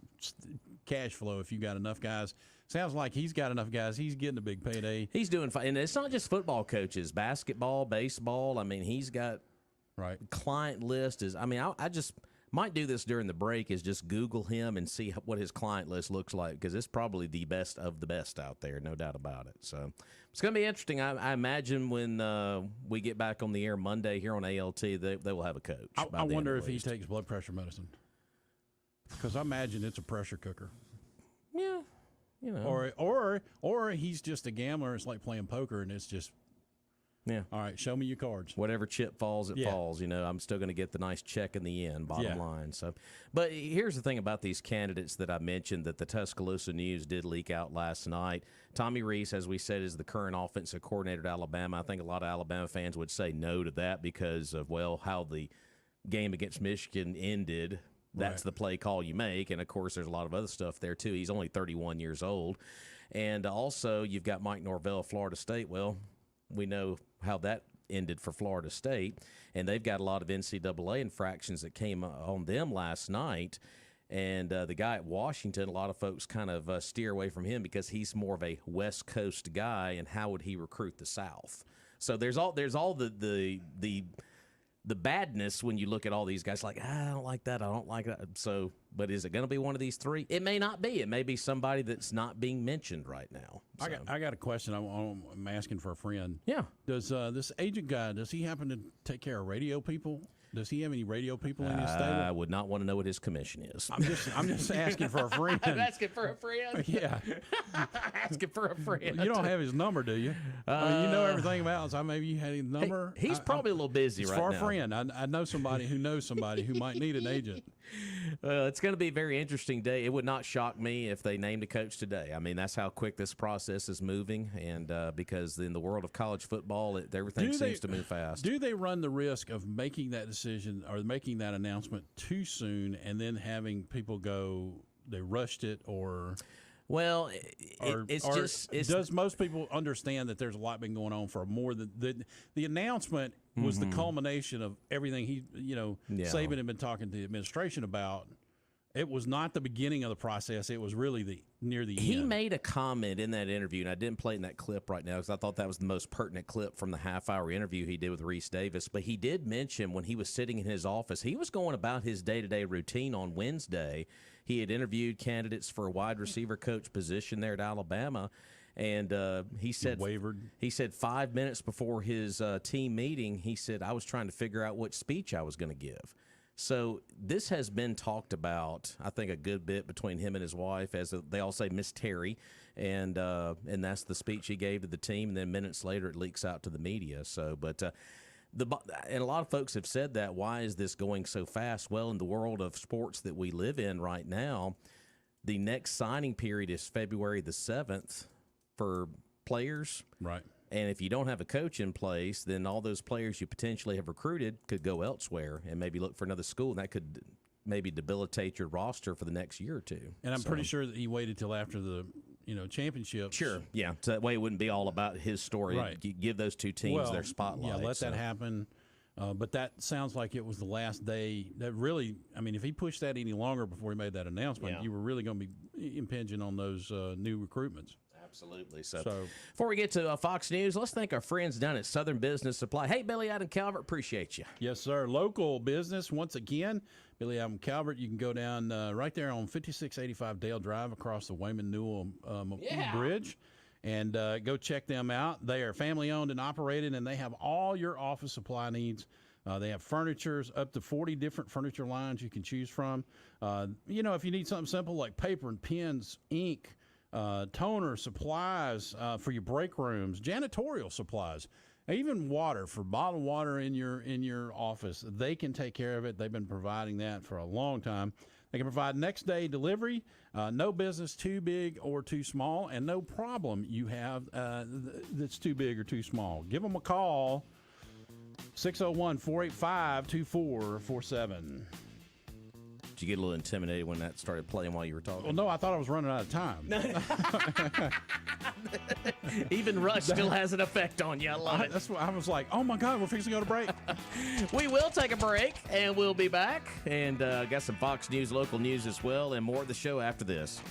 cash flow if you got enough guys. Sounds like he's got enough guys. He's getting a big payday. He's doing fine. And it's not just football coaches, basketball, baseball. I mean, he's got client list. I just might do this during the break, is just Google him and see what his client list looks like, because it's probably the best of the best out there, no doubt about it. So it's going to be interesting. I imagine when we get back on the air Monday here on ALT, they will have a coach. I wonder if he takes blood pressure medicine, because I imagine it's a pressure cooker. Yeah, you know. Or he's just a gambler. It's like playing poker, and it's just, yeah. All right, show me your cards. Whatever chip falls, it falls. You know, I'm still going to get the nice check in the end, bottom line. So, but here's the thing about these candidates that I mentioned that the Tuscaloosa News did leak out last night. Tommy Rees, as we said, is the current offensive coordinator at Alabama. I think a lot of Alabama fans would say no to that because of, well, how the game against Michigan ended. That's the play call you make. And, of course, there's a lot of other stuff there, too. He's only 31 years old. And also, you've got Mike Norvell, Florida State. Well, we know how that ended for Florida State, and they've got a lot of NCAA infractions that came on them last night. And the guy at Washington, a lot of folks kind of steer away from him because he's more of a West Coast guy, and how would he recruit the South? So there's all the badness when you look at all these guys, like, I don't like that, I don't like that. So, but is it going to be one of these three? It may not be. It may be somebody that's not being mentioned right now. So. I got a question. I'm asking for a friend. Yeah. Does this agent guy, does he happen to take care of radio people? Does he have any radio people in his stable? I would not want to know what his commission is. I'm just asking for a friend. I'm asking for a friend. Yeah. Asking for a friend. You don't have his number, do you? I mean, you know everything about him, so maybe you had his number. He's probably a little busy right now. It's for a friend. I know somebody who knows somebody who might need an agent. It's going to be a very interesting day. It would not shock me if they named a coach today. I mean, that's how quick this process is moving, and because in the world of college football, everything seems to move fast. Do they run the risk of making that decision or making that announcement too soon and then having people go, they rushed it, or... Well, does most people understand that there's a lot been going on for more than the announcement was the culmination of everything Saban had been talking to the administration about. It was not the beginning of the process. It was really near the end. He made a comment in that interview, and I didn't play it in that clip right now because I thought that was the most pertinent clip from the half-hour interview he did with Reese Davis. But he did mention when he was sitting in his office, he was going about his day-to-day routine on Wednesday. He had interviewed candidates for a wide receiver coach position there at Alabama, and he said wavered. He said 5 minutes before his team meeting, he said, I was trying to figure out what speech I was going to give. So this has been talked about, I think, a good bit between him and his wife, as they all say, Miss Terry, and that's the speech he gave to the team. And then minutes later, it leaks out to the media. So, but and a lot of folks have said that. Why is this going so fast? Well, in the world of sports that we live in right now, the next signing period is February the 7th for players. Right. And if you don't have a coach in place, then all those players you potentially have recruited could go elsewhere and maybe look for another school, and that could maybe debilitate your roster for the next year or two. And I'm pretty sure that he waited till after the championship. Sure, yeah. So that way it wouldn't be all about his story. Right. Give those two teams their spotlight. Yeah, let that happen. But that sounds like it was the last day. That really, I mean, if he pushed that any longer before he made that announcement, you were really going to be impinging on those new recruitments. Absolutely. So before we get to Fox News, let's thank our friends down at Southern Business Supply. Hey, Billy Adam Calvert, appreciate you. Yes, sir. Local business once again. Billy Adam Calvert, you can go down right there on 5685 Dale Drive across the Wayman Newell Bridge and go check them out. They are family owned and operated, and they have all your office supply needs. They have furnitures, up to 40 different furniture lines you can choose from. If you need something simple like paper and pens, ink, toner, supplies for your break rooms, janitorial supplies. Even water, for bottled water in your office, they can take care of it. They've been providing that for a long time. They can provide next day delivery. No business too big or too small, and no problem you have that's too big or too small. Give them a call, 601-485-2447. Did you get a little intimidated when that started playing while you were talking? Well, no, I thought I was running out of time. Even Rush still has an effect on you. I love it. That's what I was like, oh my God, we're fixing to go to break. We will take a break, and we'll be back. And got some Fox News, local news as well, and more of the show after this.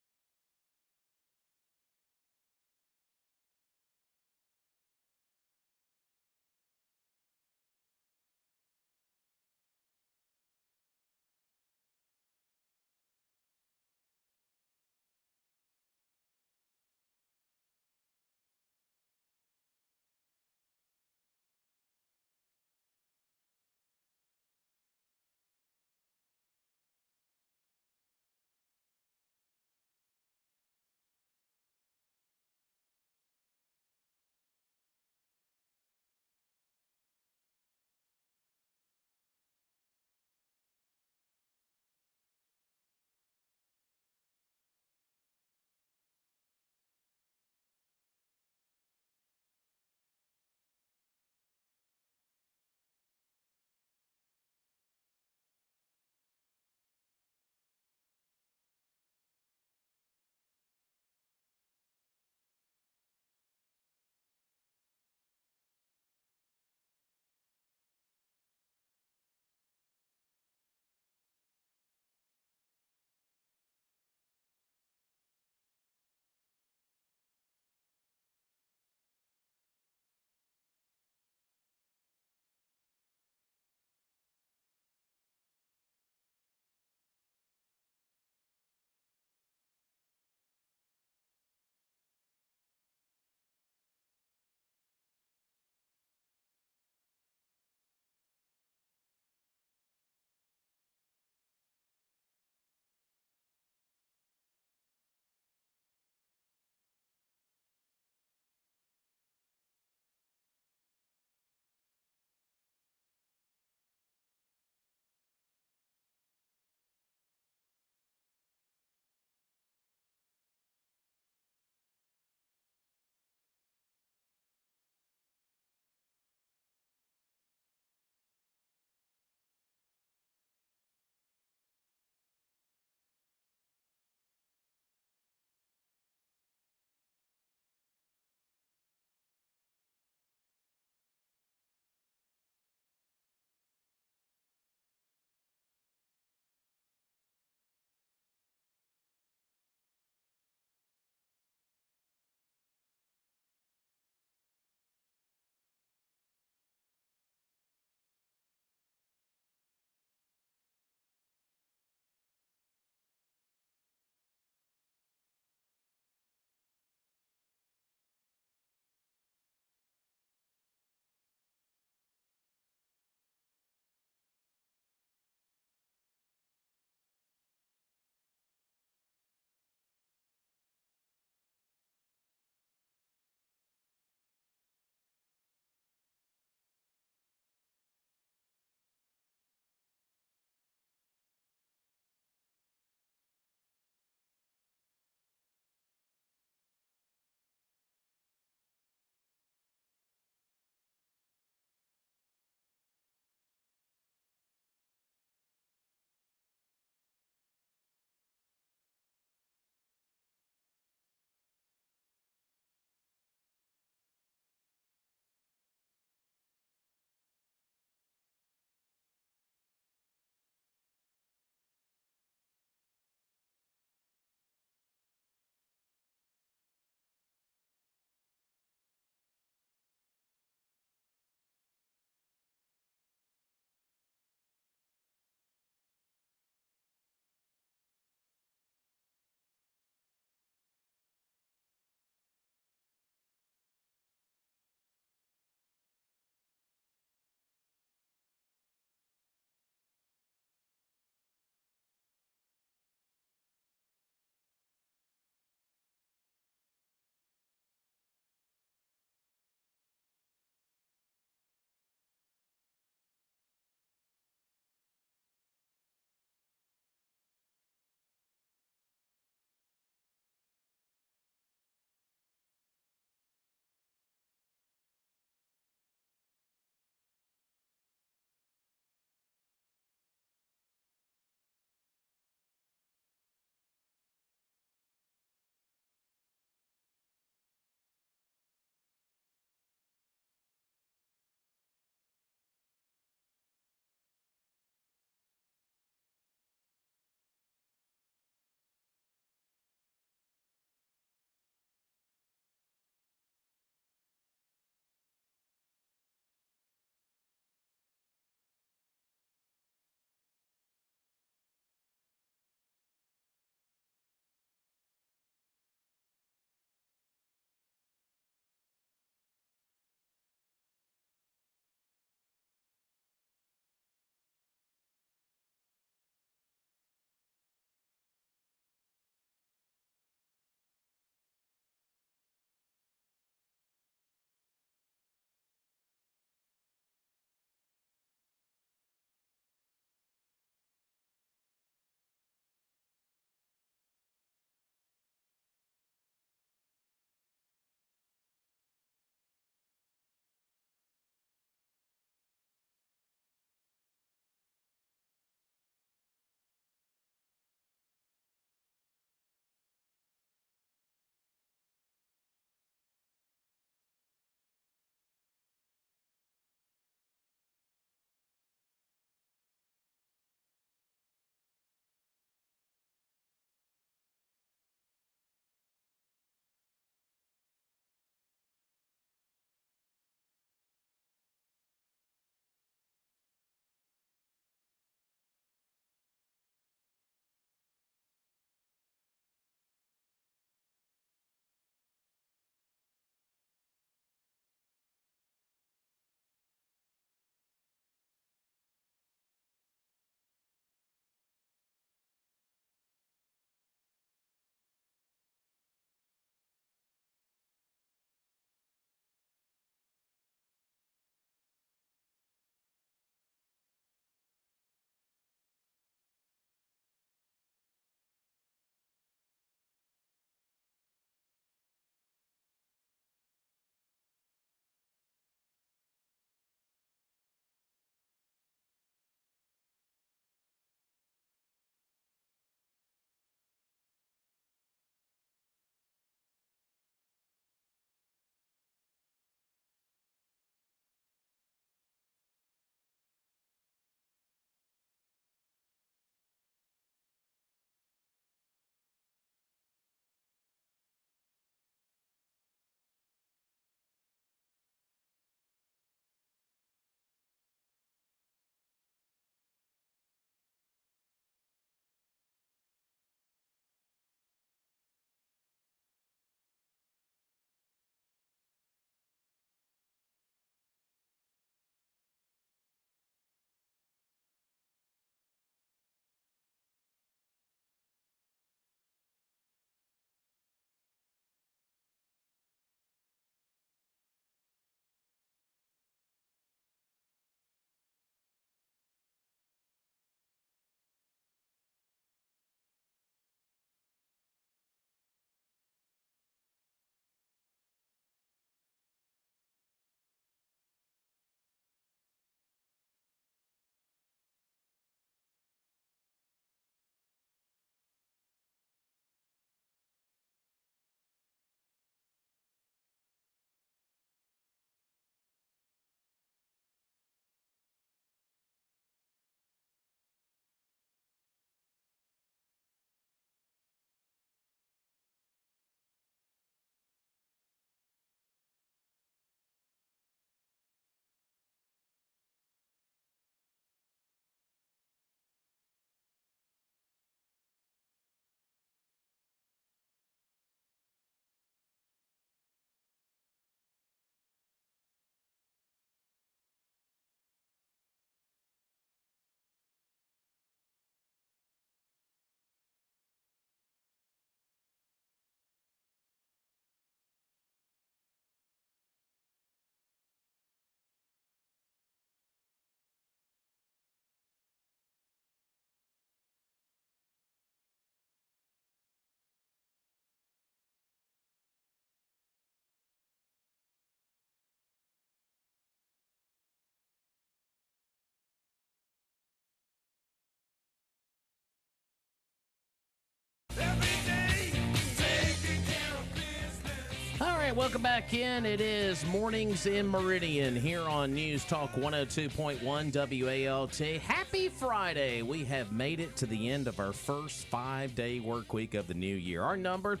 right, welcome back in. It is Mornings in Meridian here on News Talk 102.1 WALT. Happy Friday. We have made it to the end of our first 5-day work week of the new year. Our number, of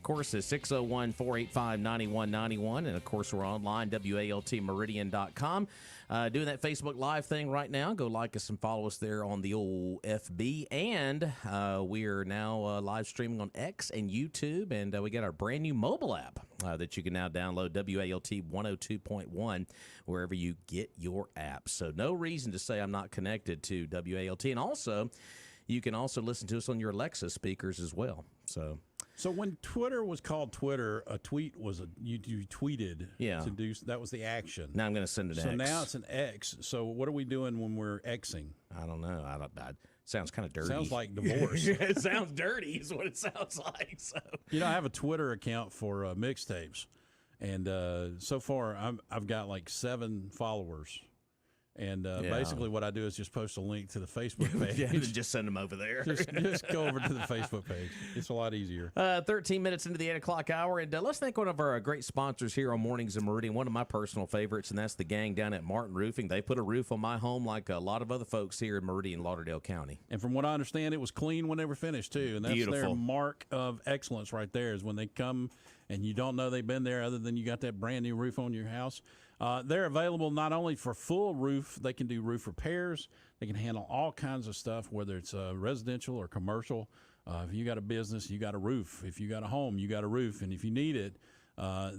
course, is 601-485-9191. And, of course, we're online, WALTmeridian.com. Doing that Facebook Live thing right now. Go like us and follow us there on the old FB. And we are now live streaming on X and YouTube. And we got our brand new mobile app that you can now download, WALT 102.1, wherever you get your apps. So no reason to say I'm not connected to WALT. And also, you can also listen to us on your Alexa speakers as well. So when Twitter was called Twitter, a tweet was you tweeted to do that was the action. Now I'm going to send it. So now it's an X. So what are we doing when we're Xing? I don't know. Sounds kind of dirty. Sounds like divorce. It sounds dirty is what it sounds like. So I have a Twitter account for mixtapes, and so far I've got like 7 followers. And basically what I do is just post a link to the Facebook page. Just send them over there. just go over to the Facebook page. It's a lot easier. 13 minutes into the 8 o'clock hour. And let's thank one of our great sponsors here on Mornings in Meridian, one of my personal favorites, and that's the gang down at Martin Roofing. They put a roof on my home like a lot of other folks here in Meridian, Lauderdale County. And from what I understand, it was clean when they were finished, too. And that's Beautiful. Their mark of excellence right there is when they come and you don't know they've been there other than you got that brand new roof on your house. They're available not only for full roof, they can do roof repairs. They can handle all kinds of stuff, whether it's residential or commercial. If you got a business, you got a roof. If you got a home, you got a roof. And if you need it,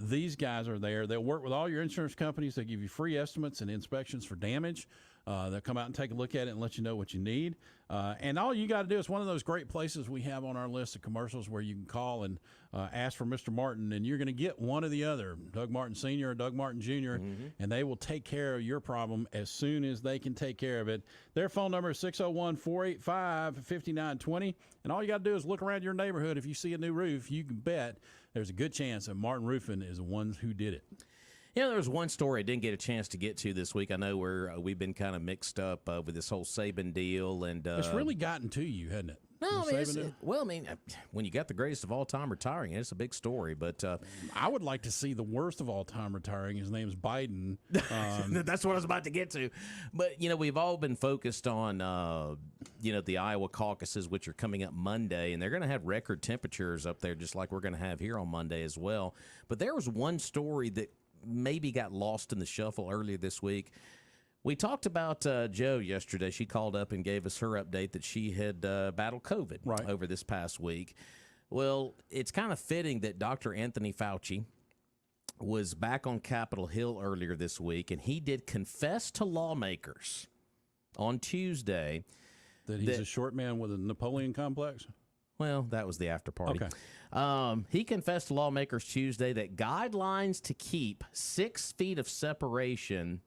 these guys are there. They'll work with all your insurance companies. They give you free estimates and inspections for damage. They'll come out and take a look at it and let you know what you need. And all you got to do is one of those great places we have on our list of commercials where you can call and ask for Mr. Martin, and you're going to get one or the other, Doug Martin Sr. or Doug Martin Jr., and they will take care of your problem as soon as they can take care of it. Their phone number is 601-485-5920, and all you got to do is look around your neighborhood. If you see a new roof, you can bet there's a good chance that Martin Roofing is the ones who did it. There was one story I didn't get a chance to get to this week. I know we've been kind of mixed up with this whole Saban deal, and it's really gotten to you, hasn't it? No, when you got the greatest of all time retiring, it's a big story. But I would like to see the worst of all time retiring. His name's Biden. That's what I was about to get to. But we've all been focused on the Iowa caucuses, which are coming up Monday, and they're going to have record temperatures up there, just like we're going to have here on Monday as well. But there was one story that maybe got lost in the shuffle earlier this week. We talked about Joe yesterday. She called up and gave us her update that she had battled COVID over this past week. Well, it's kind of fitting that Dr. Anthony Fauci was back on Capitol Hill earlier this week, and he did confess to lawmakers on Tuesday that he's a short man with a Napoleon complex. Well, that was the after party. Okay. He confessed to lawmakers Tuesday that guidelines to keep 6 feet of separation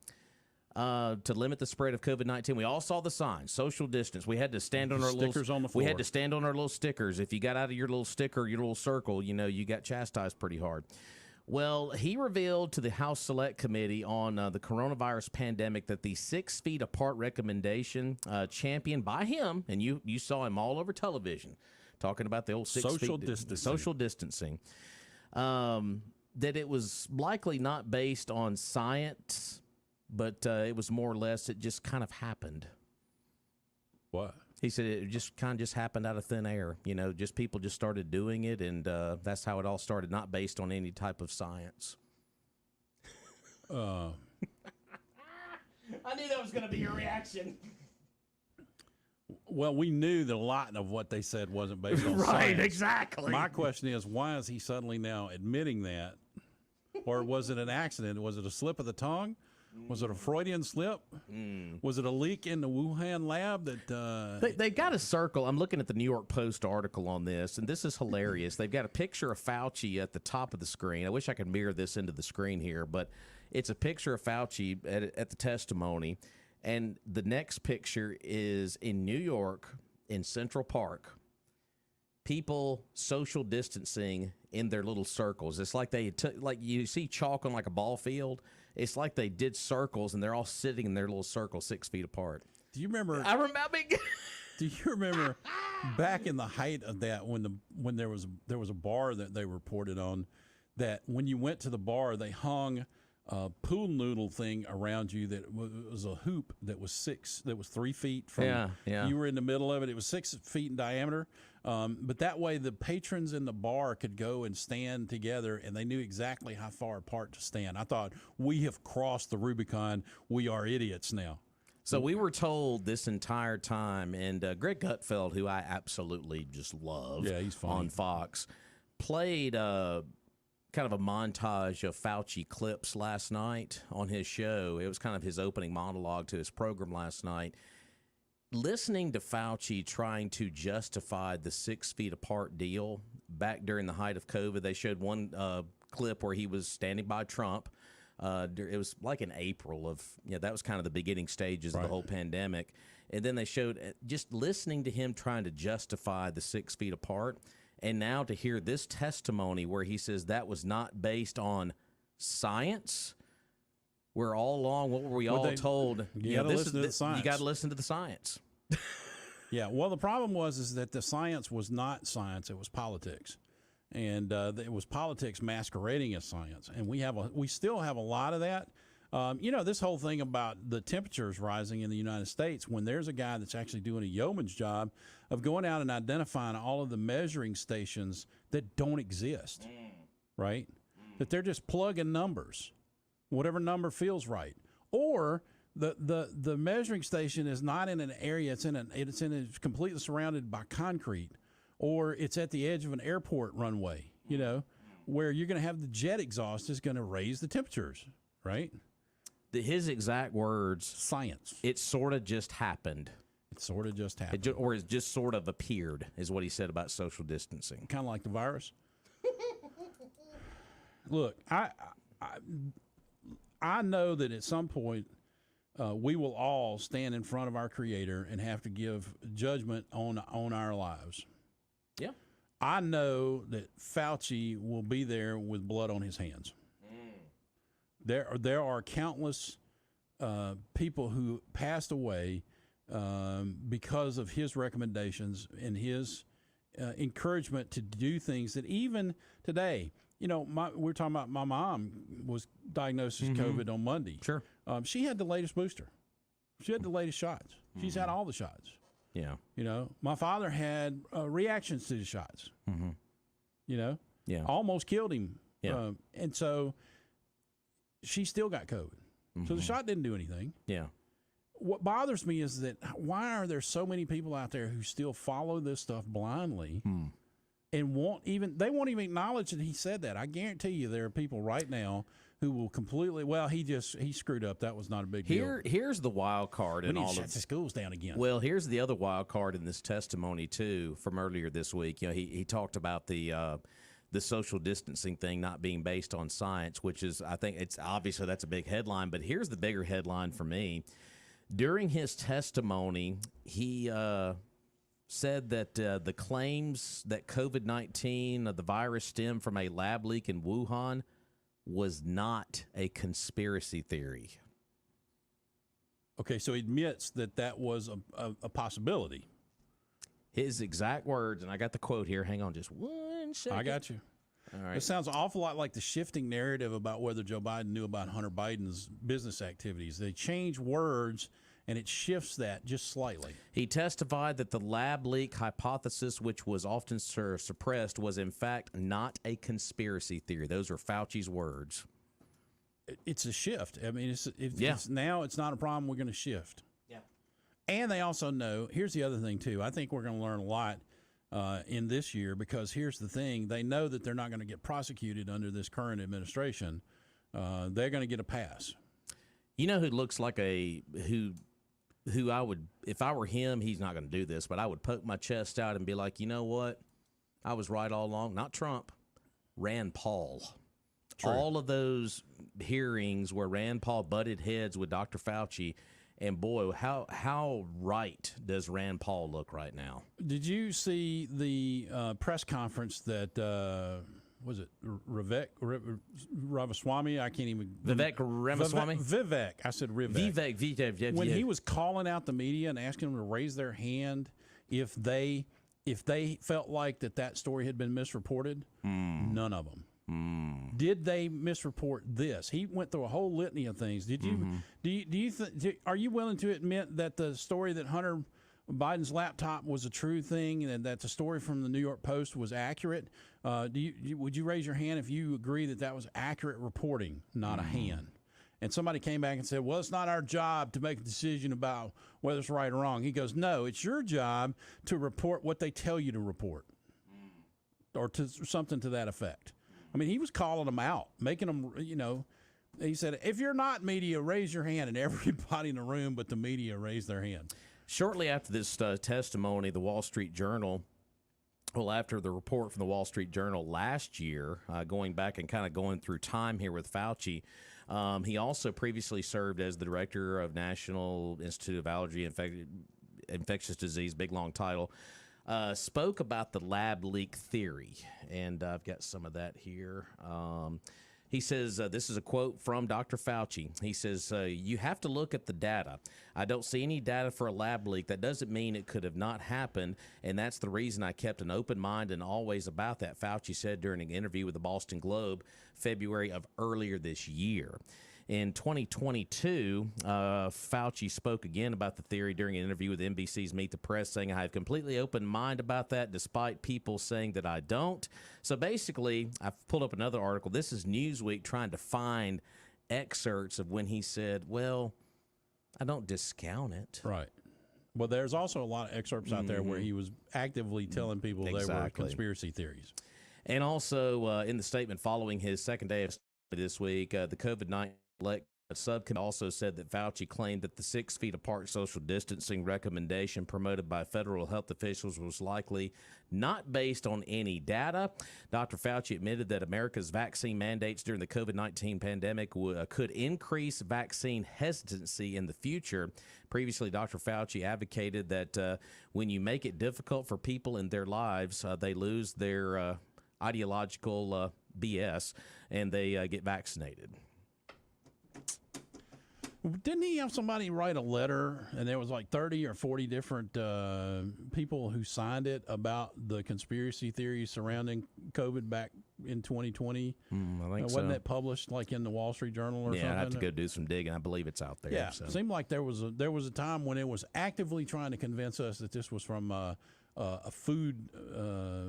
to limit the spread of COVID-19. We all saw the signs, social distance. We had to stand on our stickers on the floor. We had to stand on our little stickers. If you got out of your little sticker, your little circle, you got chastised pretty hard. Well, he revealed to the House Select Committee on the coronavirus pandemic that the 6 feet apart recommendation championed by him, and you saw him all over television, talking about the old social distancing, that it was likely not based on science, but it was more or less it just kind of happened. What? He said it just kind of happened out of thin air. Just people just started doing it, and that's how it all started, not based on any type of science. I knew that was going to be your reaction. Well, we knew that a lot of what they said wasn't based on science. Right, exactly. My question is, why is he suddenly now admitting that? Or was it an accident? Was it a slip of the tongue? Was it a Freudian slip? Was it a leak in the Wuhan lab that They've got a circle. I'm looking at the New York Post article on this, and this is hilarious. They've got a picture of Fauci at the top of the screen. I wish I could mirror this into the screen here, but it's a picture of Fauci at the testimony, and the next picture is in New York in Central Park. People social distancing in their little circles. It's like they took, like you see chalk on like a ball field. It's like they did circles, and they're all sitting in their little circle 6 feet apart. Do you remember? I remember. Do you remember back in the height of that when there was a bar that they reported on that when you went to the bar, they hung a pool noodle thing around you that was a hoop that was 3 feet from you were in the middle of it. It was 6 feet in diameter. But that way the patrons in the bar could go and stand together, and they knew exactly how far apart to stand. I thought, we have crossed the Rubicon. We are idiots now. So we were told this entire time, and Greg Gutfeld, who I absolutely just love he's funny. on Fox, played kind of a montage of Fauci clips last night on his show. It was kind of his opening monologue to his program last night. Listening to Fauci trying to justify the 6 feet apart deal back during the height of COVID, they showed one clip where he was standing by Trump. It was like in April of, that was kind of the beginning stages of the whole pandemic. And then they showed just listening to him trying to justify the 6 feet apart. And now to hear this testimony where he says that was not based on science, where all along, what were we all told? You got to listen to the science. You got to listen to the science. Yeah. Well, the problem is that the science was not science; it was politics, and it was politics masquerading as science. And we still have a lot of that. This whole thing about the temperatures rising in the United States, when there's a guy that's actually doing a yeoman's job of going out and identifying all of the measuring stations that don't exist, right? That they're just plugging numbers, whatever number feels right. Or the measuring station is not in an area, it's completely surrounded by concrete, or it's at the edge of an airport runway, where you're going to have the jet exhaust is going to raise the temperatures, right? His exact words, science. It sort of just happened. It sort of just happened. Or it just sort of appeared, is what he said about social distancing. Kind of like the virus. Look, I know that at some point we will all stand in front of our Creator and have to give judgment on our lives. Yeah. I know that Fauci will be there with blood on his hands. There are countless people who passed away because of his recommendations and his encouragement to do things that even today, we're talking about my mom was diagnosed with COVID on Monday. Sure. She had the latest booster. She had the latest shots. She's had all the shots. Yeah. My father had reactions to the shots. Yeah. Almost killed him. Yeah. And so she still got COVID. So the shot didn't do anything. Yeah. What bothers me is that why are there so many people out there who still follow this stuff blindly and won't even acknowledge that he said that? I guarantee you there are people right now who will completely, he screwed up. That was not a big deal. Here's the wild card in all of shut the schools down again. Well, here's the other wild card in this testimony too from earlier this week. He talked about the social distancing thing not being based on science, which is, I think it's obviously that's a big headline, but here's the bigger headline for me. During his testimony, he said that the claims that COVID-19, the virus stemmed from a lab leak in Wuhan, was not a conspiracy theory. Okay, so he admits that was a possibility. His exact words, and I got the quote here. Hang on just 1 second. I got you. All right. It sounds an awful lot like the shifting narrative about whether Joe Biden knew about Hunter Biden's business activities. They change words, and it shifts that just slightly. He testified that the lab leak hypothesis, which was often suppressed, was in fact not a conspiracy theory. Those are Fauci's words. It's a shift. I mean, it's now it's not a problem. We're going to shift. Yeah. And they also know, here's the other thing, too. I think we're going to learn a lot in this year because here's the thing. They know that they're not going to get prosecuted under this current administration. They're going to get a pass. You know who looks like who I would, if I were him, he's not going to do this, but I would poke my chest out and be like, you know what? I was right all along. Not Trump, Rand Paul. True. All of those hearings where Rand Paul butted heads with Dr. Fauci, and boy, how right does Rand Paul look right now? Did you see the press conference that was it Vivek Ramaswamy? I can't even. Vivek Ramaswamy? Vivek. I said Vivek. Vivek. When he was calling out the media and asking them to raise their hand if they felt like that story had been misreported, none of them. Did they misreport this? He went through a whole litany of things. Did you? Are you willing to admit that the story that Hunter Biden's laptop was a true thing, and that the story from the New York Post was accurate? Would you raise your hand if you agree that that was accurate reporting, not a hand? And somebody came back and said, well, it's not our job to make a decision about whether it's right or wrong. He goes, no, it's your job to report what they tell you to report, or to something to that effect. I mean, he was calling them out, making them, he said, if you're not media, raise your hand. And everybody in the room but the media raised their hand. Shortly after this testimony, the Wall Street Journal, after the report from the Wall Street Journal last year, going back and kind of going through time here with Fauci, he also previously served as the director of National Institute of Allergy and Infectious Disease, big long title, spoke about the lab leak theory. And I've got some of that here. He says, this is a quote from Dr. Fauci. He says, you have to look at the data. I don't see any data for a lab leak. That doesn't mean it could have not happened, and that's the reason I kept an open mind and always about that, Fauci said during an interview with the Boston Globe, February of earlier this year. In 2022, Fauci spoke again about the theory during an interview with NBC's Meet the Press, saying, I have completely open mind about that, despite people saying that I don't. So basically, I've pulled up another article. This is Newsweek trying to find excerpts of when he said, well, I don't discount it. Right. Well, there's also a lot of excerpts out there where he was actively telling people they were conspiracy theories. And also, in the statement following his second day of this week, the COVID-19 subcommittee also said that Fauci claimed that the 6 feet apart social distancing recommendation promoted by federal health officials was likely not based on any data. Dr. Fauci admitted that America's vaccine mandates during the COVID-19 pandemic could increase vaccine hesitancy in the future. Previously, Dr. Fauci advocated that when you make it difficult for people in their lives, they lose their ideological BS and they get vaccinated. Didn't he have somebody write a letter, and there was like 30 or 40 different people who signed it about the conspiracy theories surrounding COVID back in 2020? I think so. Wasn't that published like in the Wall Street Journal or something? Yeah, I have to go do some digging. I believe it's out there. Yeah, so. It seemed like there was a time when it was actively trying to convince us that this was from a food-borne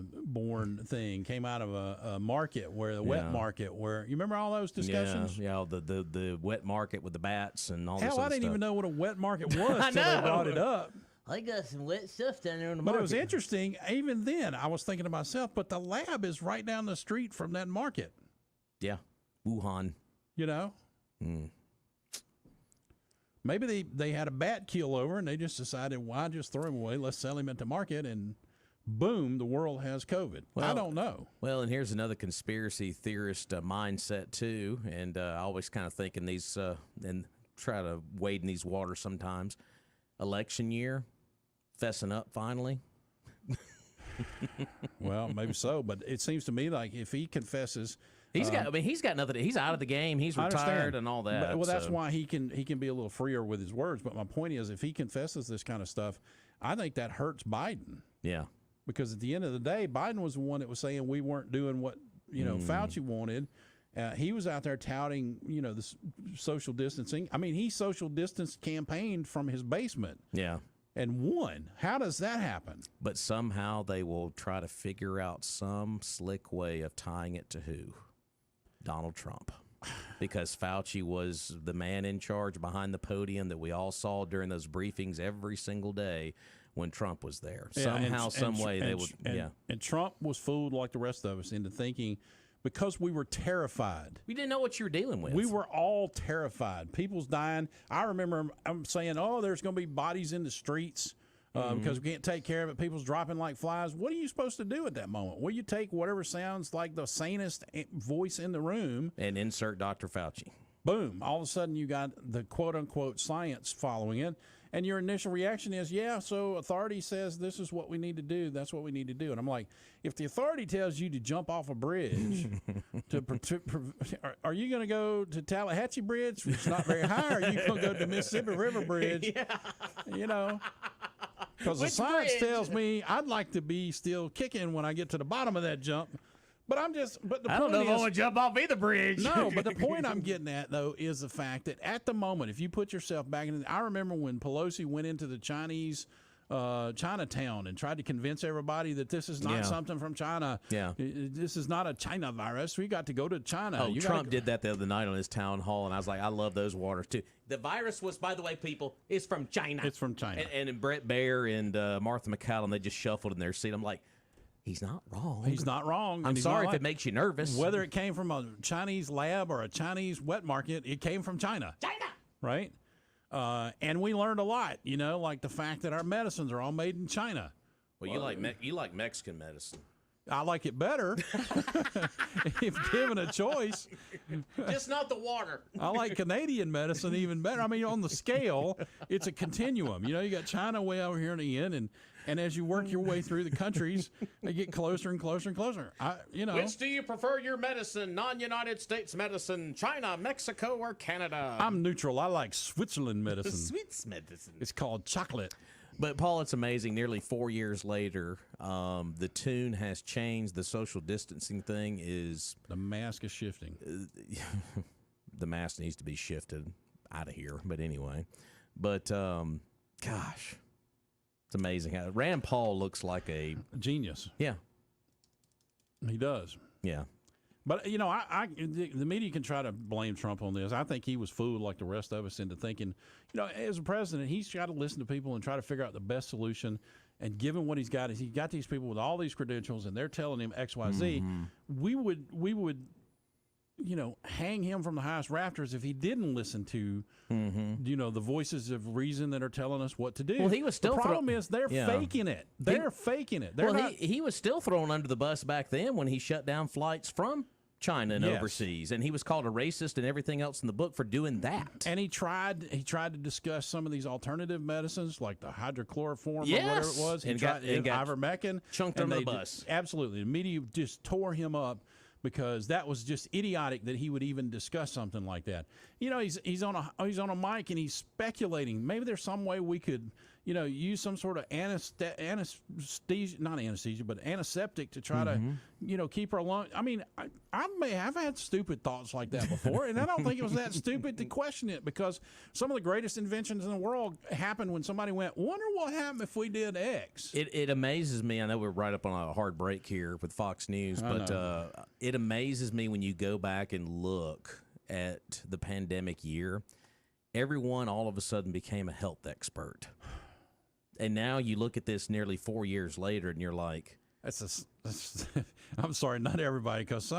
thing, came out of a market, where the wet market, where you remember all those discussions? Yeah, the wet market with the bats and all this. Hell, I didn't even know what a wet market was until they brought it up. I got some wet stuff down there in the But market. it was interesting. Even then, I was thinking to myself, but the lab is right down the street from that market. Yeah, Wuhan. You know? Maybe they had a bat keel over and they just decided, why just throw him away? Let's sell him at the market, and boom, the world has COVID. Well, I don't know. Well, and here's another conspiracy theorist mindset too, and I always kind of think in these and try to wade in these waters sometimes. Election year, fessing up finally. Well, maybe so, but it seems to me like if he confesses. He's got nothing. He's out of the game. He's retired and all that. Well, that's why he can be a little freer with his words. But my point is, if he confesses this kind of stuff, I think that hurts Biden. Yeah. Because at the end of the day, Biden was the one that was saying we weren't doing what Fauci wanted. He was out there touting the social distancing. I mean, he social distanced campaigned from his basement. Yeah. And won. How does that happen? But somehow they will try to figure out some slick way of tying it to who? Donald Trump. Because Fauci was the man in charge behind the podium that we all saw during those briefings every single day when Trump was there. Somehow, some way they would. And Trump was fooled like the rest of us into thinking, because we were terrified. We didn't know what you were dealing with. We were all terrified. People's dying. I remember I'm saying, there's going to be bodies in the streets because we can't take care of it. People's dropping like flies. What are you supposed to do at that moment? Well, you take whatever sounds like the sanest voice in the room. And insert Dr. Fauci. Boom. All of a sudden you got the quote-unquote science following it. And your initial reaction is, so authority says this is what we need to do. That's what we need to do. And I'm like, if the authority tells you to jump off a bridge, are you going to go to Tallahatchie Bridge, which is not very high, or are you going to go to Mississippi River Bridge? Because the science tells me I'd like to be still kicking when I get to the bottom of that jump. But the I don't know point if I is, want to jump off either bridge. no, but the point I'm getting at, though, is the fact that at the moment, if you put yourself back in, I remember when Pelosi went into the Chinese Chinatown and tried to convince everybody that this is not something from China. Yeah. This is not a China virus. We got to go to China. Oh, Trump did that the other night on his town hall, and I was like, I love those waters, too. The virus was, by the way, people, is from China. It's from China. And Brett Baer and Martha McCallum, they just shuffled in their seat. I'm like, he's not wrong. He's not wrong. I'm sorry if it makes you nervous. Whether it came from a Chinese lab or a Chinese wet market, it came from China. Right? And we learned a lot, like the fact that our medicines are all made in China. Well, you like Mexican medicine. I like it better if given a choice. Just not the water. I like Canadian medicine even better. I mean, on the scale, it's a continuum. You got China way over here in the end, and as you work your way through the countries, they get closer and closer and closer. Which do you prefer your medicine? Non-United States medicine, China, Mexico, or Canada? I'm neutral. I like Switzerland medicine. Sweets medicine. It's called chocolate. But, Paul, it's amazing. Nearly 4 years later, the tune has changed. The social distancing thing is... The mask is shifting. The mask needs to be shifted out of here. But anyway. But, gosh, it's amazing. How Rand Paul looks like a... Genius. Yeah. He does. Yeah. But, the media can try to blame Trump on this. I think he was fooled like the rest of us into thinking, as a president, he's got to listen to people and try to figure out the best solution. And given what he's got, is he's got these people with all these credentials and they're telling him X, Y, Z. We would, hang him from the highest rafters if he didn't listen to, the voices of reason that are telling us what to do. Well, he was still... The problem is they're faking it. They're faking it. He was still thrown under the bus back then when he shut down flights from China and overseas, and he was called a racist and everything else in the book for doing that. And he tried to discuss some of these alternative medicines like the hydrochloroform or whatever it was. He tried ivermectin. Chunked under the bus. Absolutely. The media just tore him up because that was just idiotic that he would even discuss something like that. He's on a mic and he's speculating. Maybe there's some way we could, use some sort of anesthesia, not anesthesia, but antiseptic to try to, keep her lungs. I mean, I've had stupid thoughts like that before, and I don't think it was that stupid to question it because some of the greatest inventions in the world happened when somebody went, wonder what happened if we did X. It amazes me. I know we're right up on a hard break here with Fox News, but it amazes me when you go back and look at the pandemic year. Everyone all of a sudden became a health expert. And now you look at this nearly 4 years later, and you're like, I'm sorry, not everybody, because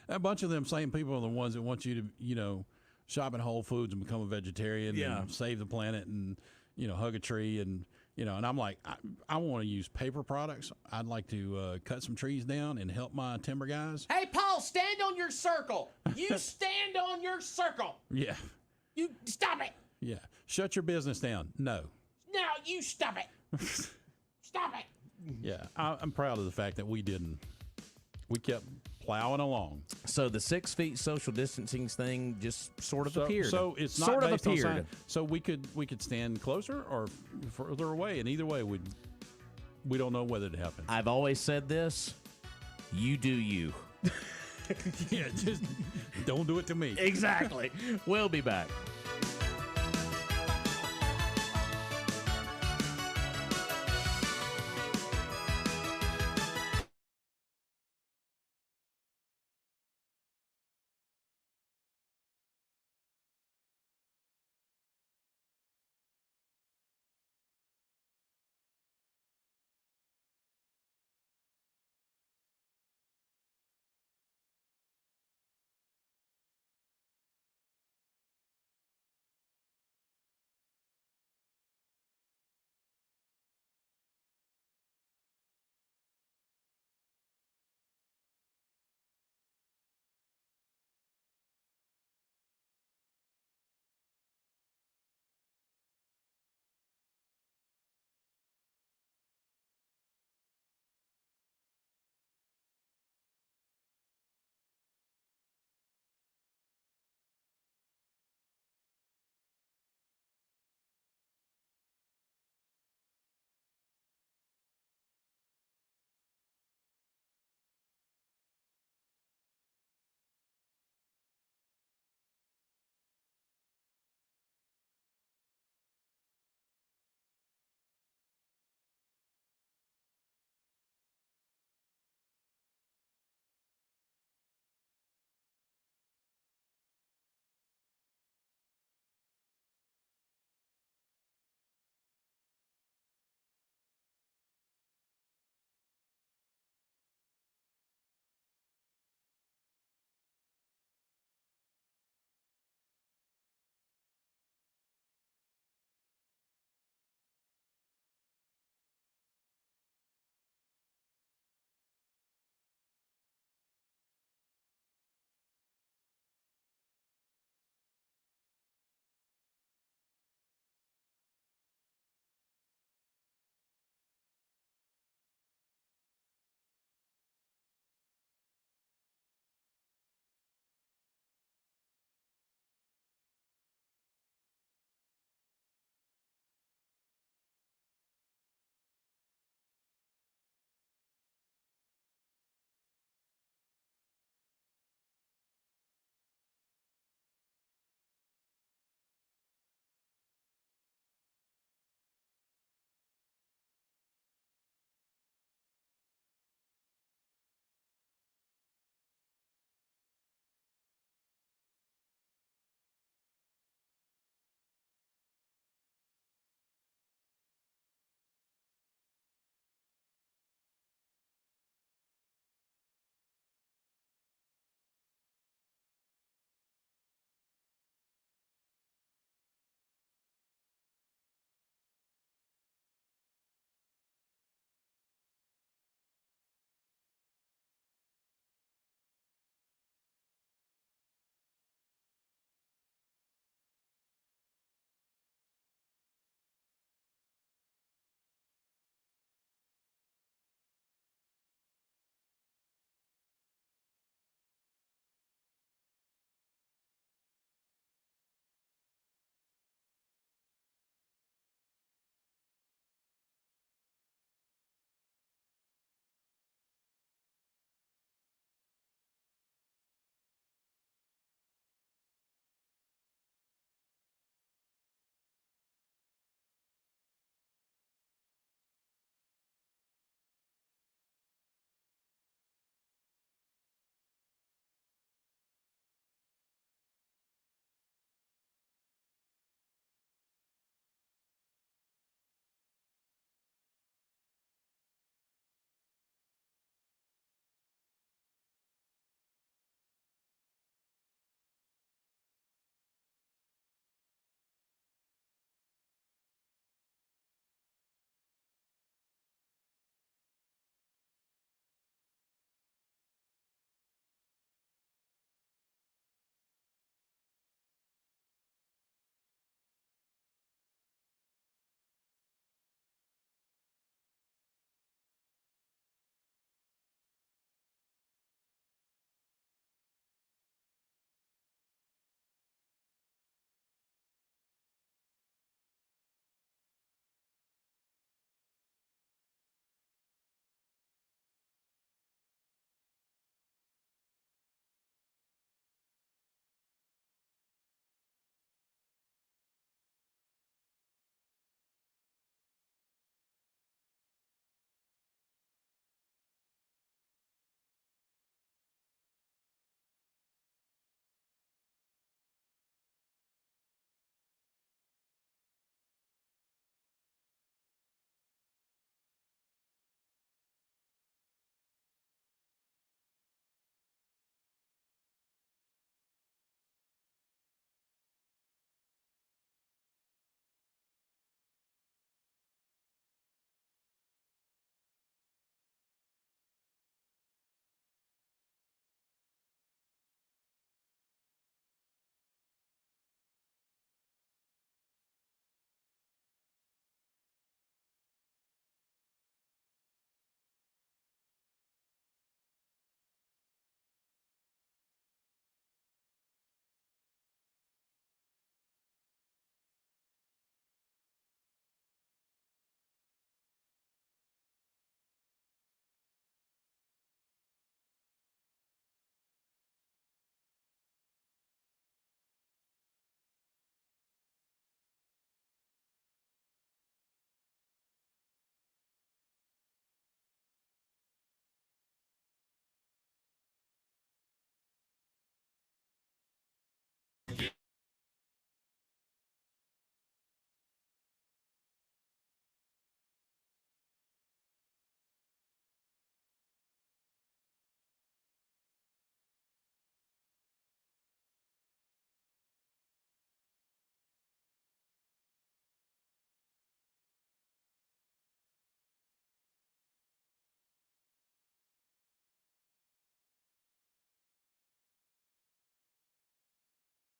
a bunch of them same people are the ones that want you to, shop at Whole Foods and become a vegetarian and save the planet and, hug a tree and, and I'm like, I want to use paper products. I'd like to cut some trees down and help my timber guys. hey, Paul, stand on your circle. You stand on your circle. Yeah. You stop it. Yeah. Shut your business down. No. No, you stop it. Stop it. Yeah. I'm proud of the fact that we didn't. We kept plowing along. So the 6 feet social distancing thing just sort of appeared. So it's not sort of based appeared. on science. So we could stand closer or further away, and either way, we don't know whether it happened. I've always said this: you do you. Yeah, just don't do it to me. Exactly. We'll be back.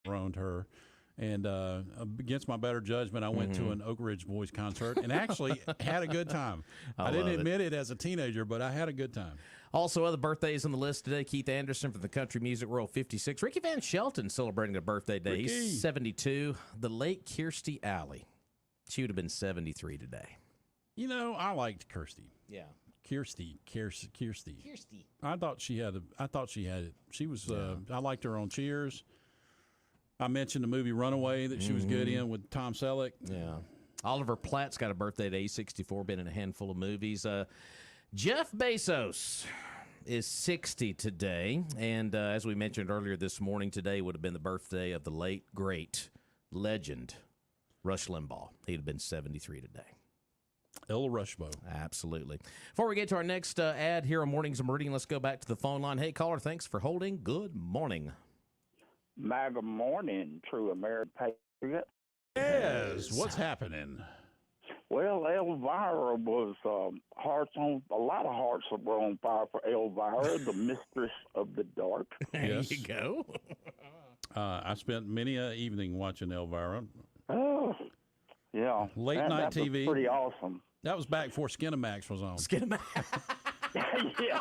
chaperoned her. And against my better judgment, I went to an Oak Ridge Boys concert and actually had a good time. I didn't admit it as a teenager, but I had a good time. Also, other birthdays on the list today. Keith Anderson from the country music world, 56. Ricky Van Shelton celebrating a birthday day. Ricky. He's 72. The late Kirstie Alley. She would have been 73 today. You know, I liked Kirstie. Yeah. Kirstie. Kirstie. I thought she had it. She was. I liked her on Cheers. I mentioned the movie Runaway that she was good in with Tom Selleck. Yeah. Oliver Platt's got a birthday today. He's 64, been in a handful of movies. Jeff Bezos is 60 today. And as we mentioned earlier this morning, today would have been the birthday of the late, great legend, Rush Limbaugh. He'd have been 73 today. El Rushbo. Absolutely. Before we get to our next ad here on Mornings of Meridian, let's go back to the phone line. Hey, caller, thanks for holding. Good morning. MAGA morning, true American patriot. Yes. What's happening? Well, Elvira was a lot of hearts were on fire for Elvira, the mistress of the dark. There you go. I spent many a evening watching Elvira. Oh, yeah. Late night that TV. Was pretty awesome. That was back before Skinamax was on. Yeah.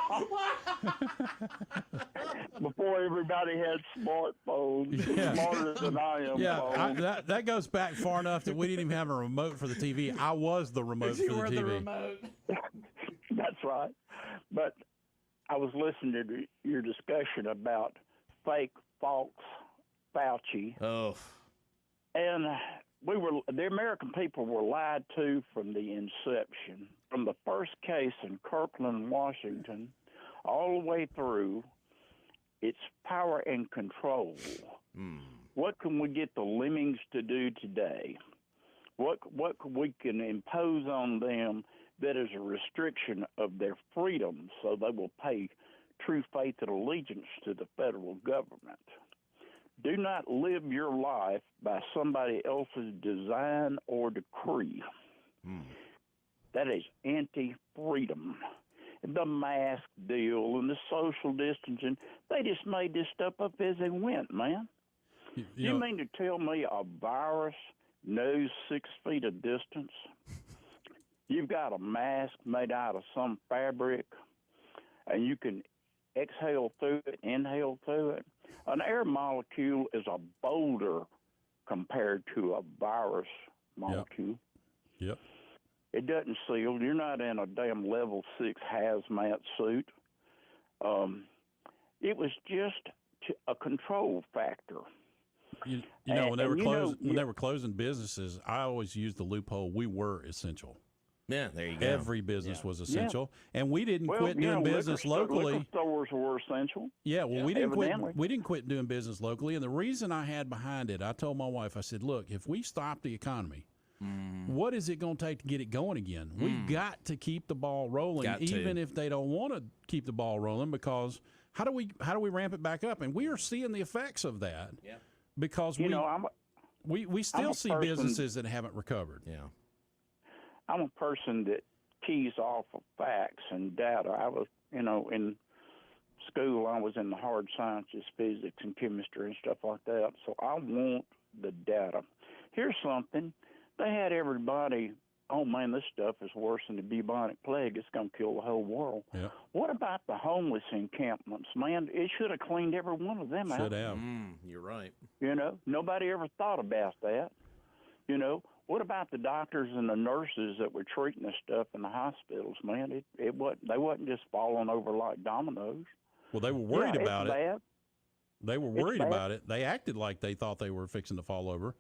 Before everybody had smartphones, smarter than I am. Yeah, that goes back far enough that we didn't even have a remote for the TV. I was the remote for the TV. The remote. That's right. But I was listening to your discussion about fake, false Fauci. Oh. And the American people were lied to from the inception. From the first case in Kirkland, Washington, all the way through, it's power and control. What can we get the lemmings to do today? What we can impose on them that is a restriction of their freedom so they will pay true faith and allegiance to the federal government? Do not live your life by somebody else's design or decree. That is anti-freedom. The mask deal and the social distancing, they just made this stuff up as they went, man. You mean to tell me a virus knows 6 feet of distance? You've got a mask made out of some fabric, and you can exhale through it, inhale through it. An air molecule is a boulder compared to a virus molecule. Yep. It doesn't seal. You're not in a damn level 6 hazmat suit. It was just a control factor. You know, when they were closing businesses, I always used the loophole. We were essential. Yeah, there you go. Every business was essential, and we didn't quit doing business locally. Liquor stores were essential. Yeah, well, we didn't quit doing business locally, and the reason I had behind it, I told my wife, I said, look, if we stop the economy, what is it going to take to get it going again? We've got to keep the ball rolling, even if they don't want to keep the ball rolling, because how do we ramp it back up? And we are seeing the effects of that. Yeah. Because we still see businesses that haven't recovered. Yeah. I'm a person that keys off of facts and data. I was, in school, I was in the hard sciences, physics and chemistry and stuff like that. So I want the data. Here's something. They had everybody, oh, man, this stuff is worse than the bubonic plague. It's going to kill the whole world. Yeah. What about the homeless encampments, man? It should have cleaned every one of them out. Should have. You're right. Nobody ever thought about that. What about the doctors and the nurses that were treating this stuff in the hospitals, man? They wasn't just falling over like dominoes. Well, they were worried about it. Bad. They were worried about it. They acted like they thought they were fixing to fall over.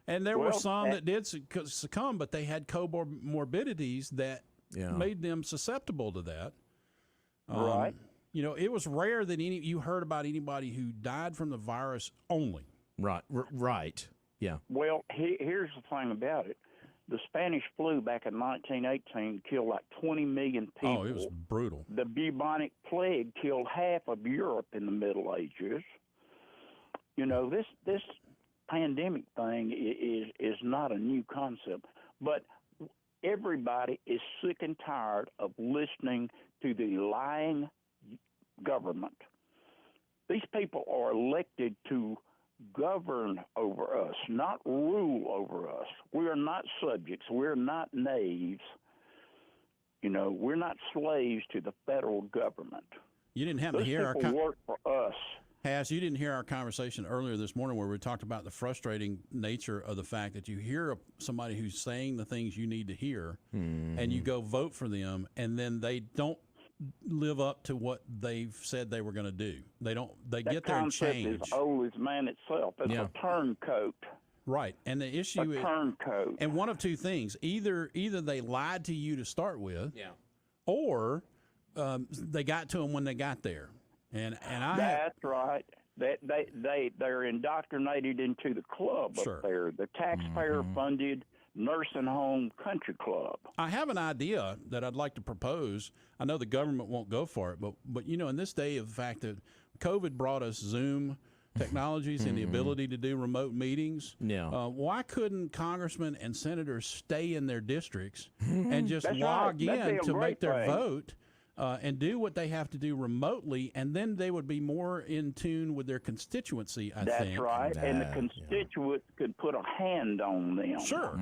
And there were some that did succumb, but they had comorbidities that made them susceptible to that. Right. It was rare that you heard about anybody who died from the virus only. Right. Right. Yeah. Well, here's the thing about it. The Spanish flu back in 1918 killed like 20 million people. Oh, it was brutal. The bubonic plague killed half of Europe in the Middle Ages. This pandemic thing is not a new concept, but everybody is sick and tired of listening to the lying government. These people are elected to govern over us, not rule over us. We are not subjects. We're not knaves. You know, we're not slaves to the federal government. You didn't happen Those to hear our people work for us. Has, you didn't hear our conversation earlier this morning where we talked about the frustrating nature of the fact that you hear somebody who's saying the things you need to hear, and you go vote for them, and then they don't live up to what they've said they were going to do. They don't. They get there and change. That concept is old as man itself. It's a turncoat. Right, and the issue is turncoat. And one of two things: either they lied to you to start with, or they got to them when they got there. That's right. They're indoctrinated into the club up there, the taxpayer-funded nursing home country club. I have an idea that I'd like to propose. I know the government won't go for it, but you know, in this day of the fact that COVID brought us Zoom technologies and the ability to do remote meetings, why couldn't congressmen and senators stay in their districts and just log in to make their vote? And do what they have to do remotely, and then they would be more in tune with their constituency, I think. That's right, and the constituents could put a hand on them. Sure.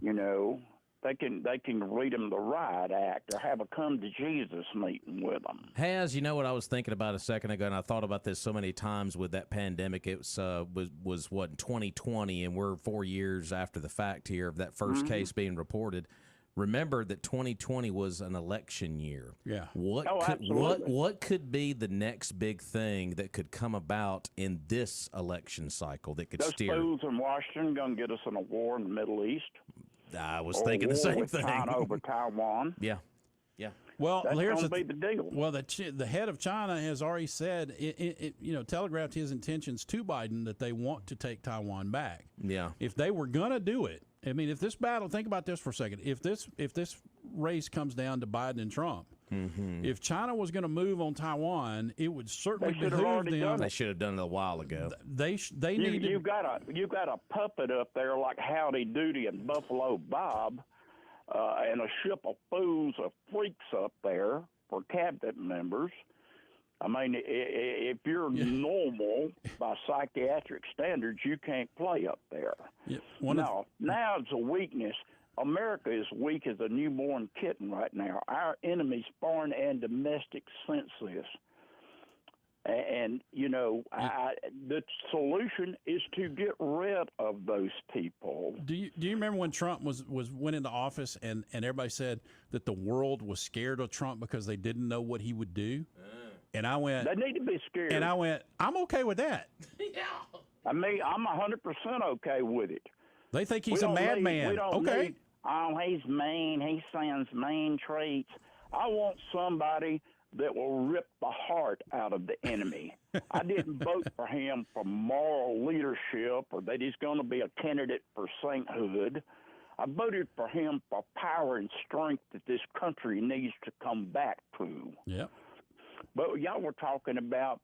You know, they can read them the Riot Act or have a come to Jesus meeting with them. You know what I was thinking about a second ago, and I thought about this so many times with that pandemic. It was what, 2020, and we're 4 years after the fact here of that first case being reported. Remember that 2020 was an election year. Yeah. What could be the next big thing that could come about in this election cycle that could steer? Those fools in Washington going to get us in a war in the Middle East. I was thinking the same thing. China over Taiwan. Yeah. Well, that's here's going to be the deal. Well, the head of China has already said, telegraphed his intentions to Biden that they want to take Taiwan back. Yeah. If they were going to do it, I mean, if this battle, think about this for a second. If this race comes down to Biden and Trump, if China was going to move on Taiwan, it would certainly behoove them. They should have done it a while ago. They need you got a puppet up there like Howdy Doody and Buffalo Bob, and a ship of fools of freaks up there for cabinet members. I mean, if you're normal by psychiatric standards, you can't play up there. Yeah, now it's a weakness. America is weak as a newborn kitten right now. Our enemies, foreign and domestic, sense this. And, you know, the solution is to get rid of those people. Do you remember when Trump went into office and everybody said that the world was scared of Trump because they didn't know what he would do? And I went, they need to be scared. And I went, I'm okay with that. I mean, I'm 100% okay with it. They think he's a madman. Okay. He's mean. He sends mean traits. I want somebody that will rip the heart out of the enemy. I didn't vote for him for moral leadership or that he's going to be a candidate for sainthood. I voted for him for power and strength that this country needs to come back to. Yeah. But y'all were talking about,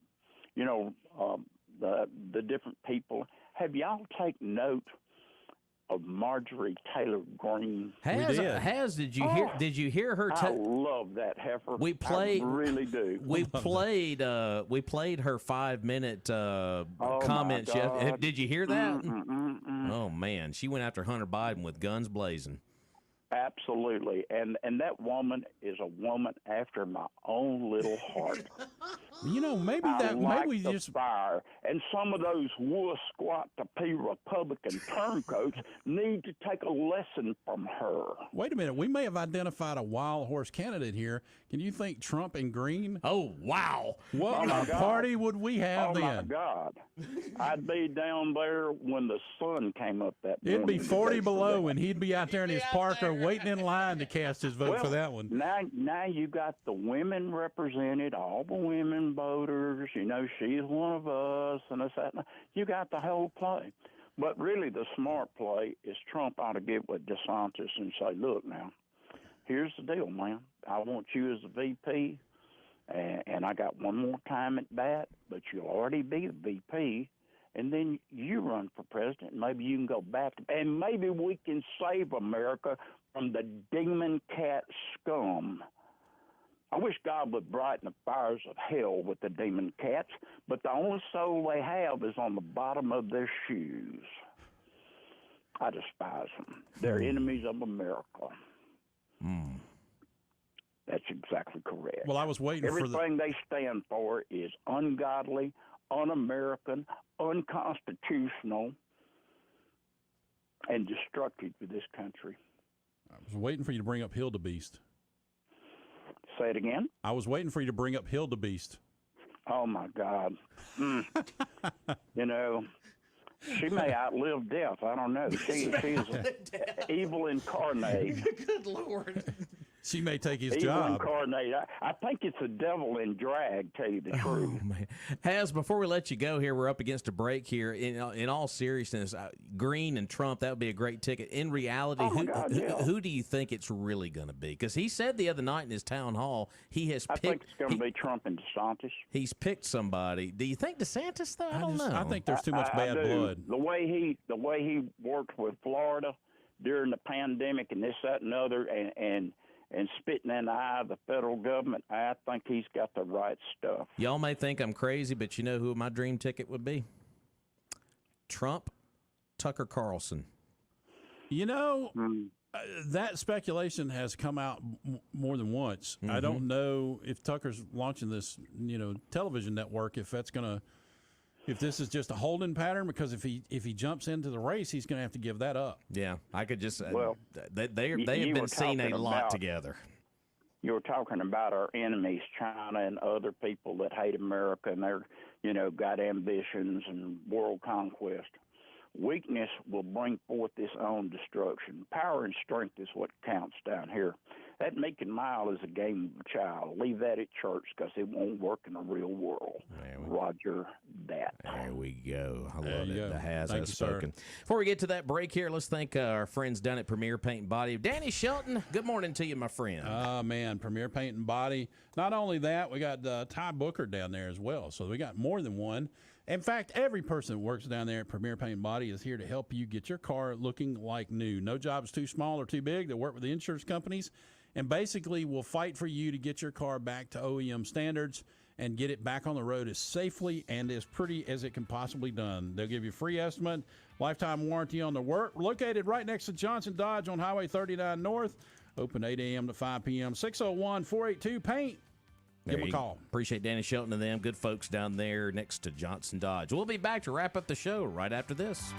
the different people. Have y'all taken note of Marjorie Taylor Greene? Did you hear her? I love that heifer. I really do. We played her 5-minute comments. Did you hear that? Oh man, she went after Hunter Biden with guns blazing. Absolutely, and that woman is a woman after my own little heart. Maybe we just fire. And some of those wuss squat to pee Republican turncoats need to take a lesson from her. Wait a minute, we may have identified a wild horse candidate here. Can you think Trump and Green? Oh wow! What party would we have then? Oh my God! I'd be down there when the sun came up that morning. It'd be 40 below, and he'd be out there in his Parker waiting in line to cast his vote for that one. Now you got the women represented, all the women voters. She's one of us, and this, that. You got the whole play. But really, the smart play is Trump ought to get with DeSantis and say, look now, here's the deal, man. I want you as the VP, and I got one more time at bat, but you'll already be the VP, and then you run for president. Maybe you can go back, and maybe we can save America from the demon cat scum I wish God would brighten the fires of hell with the demon cats, but the only soul they have is on the bottom of their shoes. I despise them. They're enemies of America. That's exactly correct. Well, I was waiting for everything they stand for is ungodly, un-American, unconstitutional, and destructive to this country. I was waiting for you to bring up Hildebeest. Say it again? I was waiting for you to bring up Hildebeest. Oh, my God. You know, she may outlive death. I don't know. She's evil incarnate. Good Lord. She may take his Evil job. incarnate. I think it's a devil in drag, tell you the truth. Oh, man. Has, before we let you go here, we're up against a break here. In all seriousness, Green and Trump, that would be a great ticket. In reality, who do you think it's really going to be? Because he said the other night in his town hall, I think it's going to be Trump and DeSantis. He's picked somebody. Do you think DeSantis, though? I don't know. I think there's too much bad blood. The way he worked with Florida during the pandemic and this, that, and other, and spitting in the eye of the federal government, I think he's got the right stuff. Y'all may think I'm crazy, but you know who my dream ticket would be? Trump, Tucker Carlson. You know, that speculation has come out more than once. I don't know if Tucker's launching this, television network, if this is just a holding pattern, because if he jumps into the race, he's going to have to give that up. Yeah, I could just they have you been were seen a talking lot about- together. You were talking about our enemies, China and other people that hate America, and they're, got ambitions and world conquest. Weakness will bring forth its own destruction. Power and strength is what counts down here. That meek and mild is a game of a child. Leave that at church, because it won't work in the real world. Roger that. There we go. I There love you it. go. The has Thank you, sir. spoken. Before we get to that break here, let's thank our friends down at Premier Paint and Body. Danny Shelton, good morning to you, my friend. Oh, man, Premier Paint and Body. Not only that, we got Ty Booker down there as well. So we got more than one. In fact, every person that works down there at Premier Paint and Body is here to help you get your car looking like new. No job is too small or too big. They work with the insurance companies and basically will fight for you to get your car back to OEM standards and get it back on the road as safely and as pretty as it can possibly done. They'll give you a free estimate, lifetime warranty on the work. Located right next to Johnson Dodge on Highway 39 North. Open 8 a.m. to 5 p.m. 601-482-PAINT. Give them a call. Appreciate Danny Shelton and them. Good folks down there next to Johnson Dodge. We'll be back to wrap up the show right after this.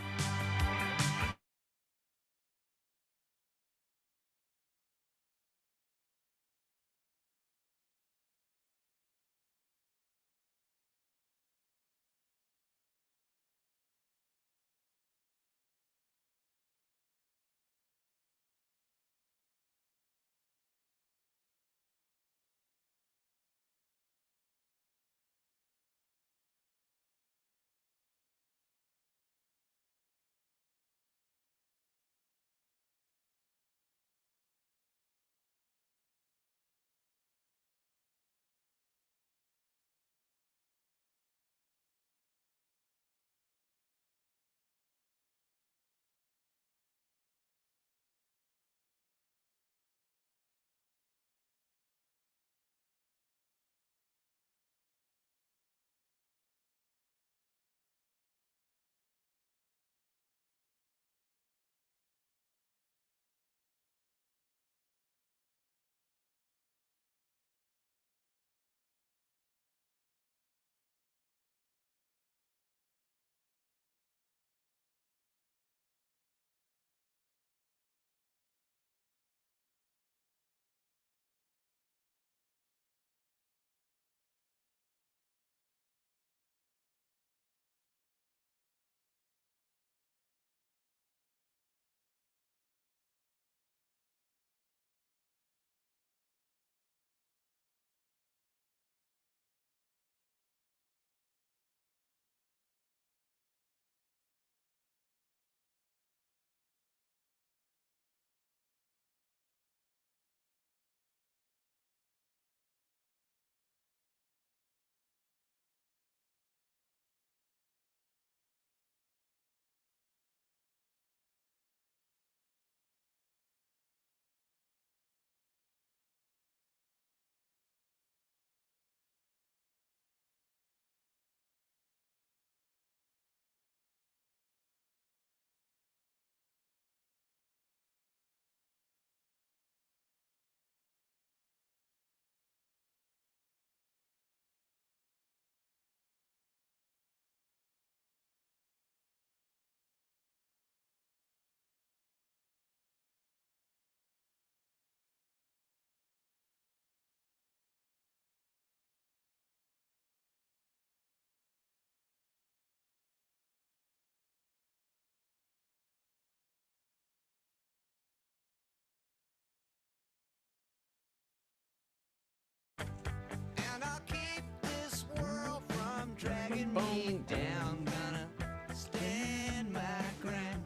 knocking me down, gonna stand my ground.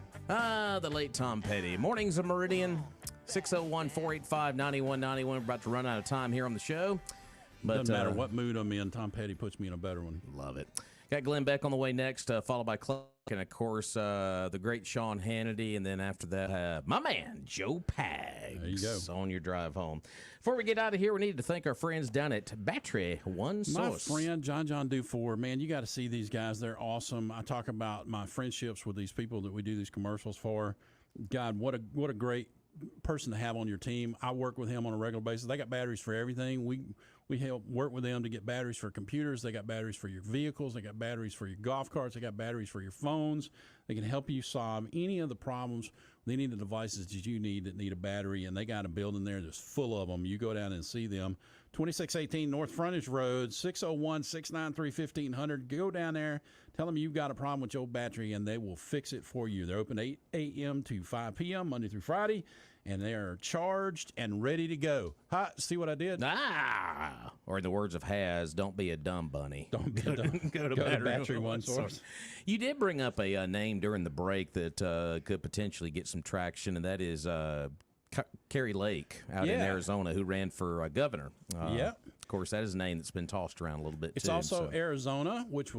The late Tom Petty. Mornings of Meridian, 601-485-9191. We're about to run out of time here on the show. But Doesn't matter what mood I'm in, Tom Petty puts me in a better one. Love it. Got Glenn Beck on the way next, followed by Clark, and of course, the great Sean Hannity, and then after that, my man, Joe Pags. There you go. On your drive home. Before we get out of here, we need to thank our friends down at Battery One Source. My friend, John Dufour, man, you got to see these guys. They're awesome. I talk about my friendships with these people that we do these commercials for. God, what a great person to have on your team. I work with him on a regular basis. They got batteries for everything. We help work with them to get batteries for computers. They got batteries for your vehicles. They got batteries for your golf carts. They got batteries for your phones. They can help you solve any of the problems with any of the devices that you need that need a battery, and they got a building there that's full of them. You go down and see them. 2618 North Frontage Road, 601-693-1500. Go down there. Tell them you've got a problem with your battery, and they will fix it for you. They're open 8 a.m. to 5 p.m. Monday through Friday, and they are charged and ready to go. See what I did? Or in the words of Haz, don't be a dumb bunny. Don't be a dumb. Go to Battery One Source. You did bring up a name during the break that could potentially get some traction, and that is Kerry Lake out in Arizona, who ran for governor. Yep. Of course, that is a name that's been tossed around a little bit. It's also Arizona, which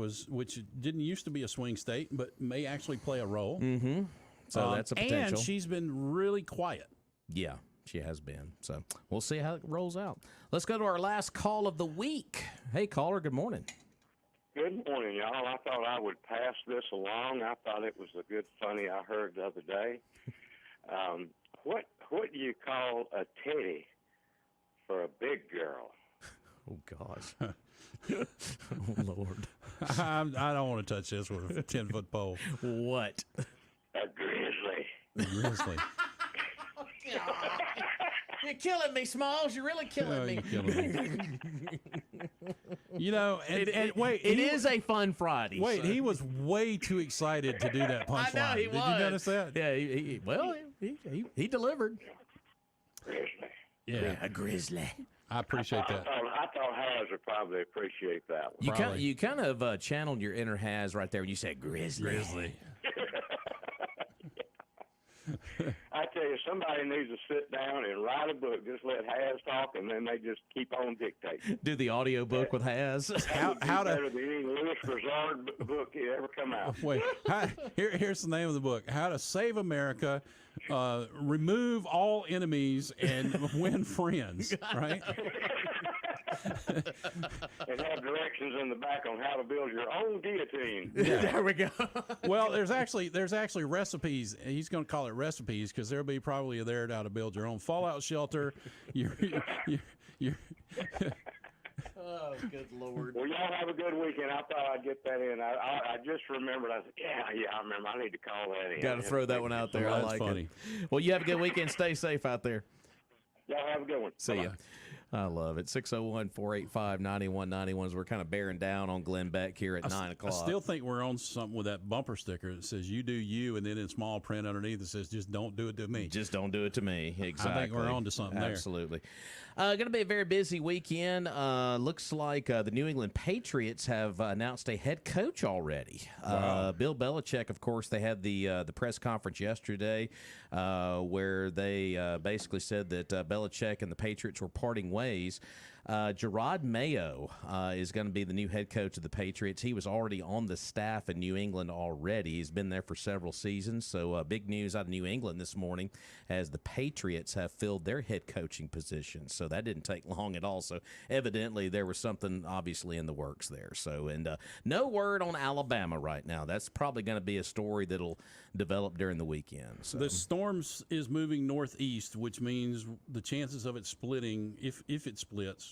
didn't used to be a swing state, but may actually play a role. Mm-hmm. So that's a potential. And she's been really quiet. Yeah, she has been. So we'll see how it rolls out. Let's go to our last call of the week. Hey, caller, good morning. Good morning, y'all. I thought I would pass this along. I thought it was a good funny I heard the other day. What do you call a teddy for a big girl? Oh, gosh. Oh, Lord. I don't want to touch this with a 10-foot pole. What? A grizzly. Grizzly. You're killing me, Smalls. You're really killing me. You're killing me. You know, and wait. It is a fun Friday. Wait, so. He was way too excited to do that punchline. I know, he Did was. you notice that? Yeah, he delivered. Grizzly. Yeah, a grizzly. I appreciate that. I thought Haz would probably appreciate that one. You kind of channeled your inner Haz right there when you said grizzly. Grizzly. I tell you, somebody needs to sit down and write a book. Just let Haz talk, and then they just keep on dictating. Do the audio book with Haz. How better than any Louis Broussard book you ever come out. Wait, here's the name of the book: How to Save America, Remove All Enemies, and Win Friends. Right. And have directions in the back on how to build your own guillotine. Yeah. There we go. Well, there's actually recipes. He's going to call it recipes because there'll be probably there how to build your own fallout shelter. Oh, good Lord. Well, y'all have a good weekend. I thought I'd get that in. I just remembered. I said, yeah, I remember. I need to call that in. Got to throw that one out there. Oh, I that's like funny. it. Well, you have a good weekend. Stay safe out there. Y'all have a good one. See ya. I love it. 601-485-9191 as we're kind of bearing down on Glenn Beck here at 9 o'clock. I still think we're on something with that bumper sticker that says "You do you," and then in small print underneath it says "Just don't do it to me." Just don't do it to me. Exactly. I think we're on to something there. Absolutely. Going to be a very busy weekend. Looks like the New England Patriots have announced a head coach already. Wow. Bill Belichick, of course, they had the press conference yesterday where they basically said that Belichick and the Patriots were parting ways. Gerard Mayo is going to be the new head coach of the Patriots. He was already on the staff in New England already. He's been there for several seasons. So big news out of New England this morning as the Patriots have filled their head coaching positions. So that didn't take long at all. So evidently there was something obviously in the works there. So and no word on Alabama right now. That's probably going to be a story that'll develop during the weekend. So. The storms is moving northeast, which means the chances of it splitting, if it splits,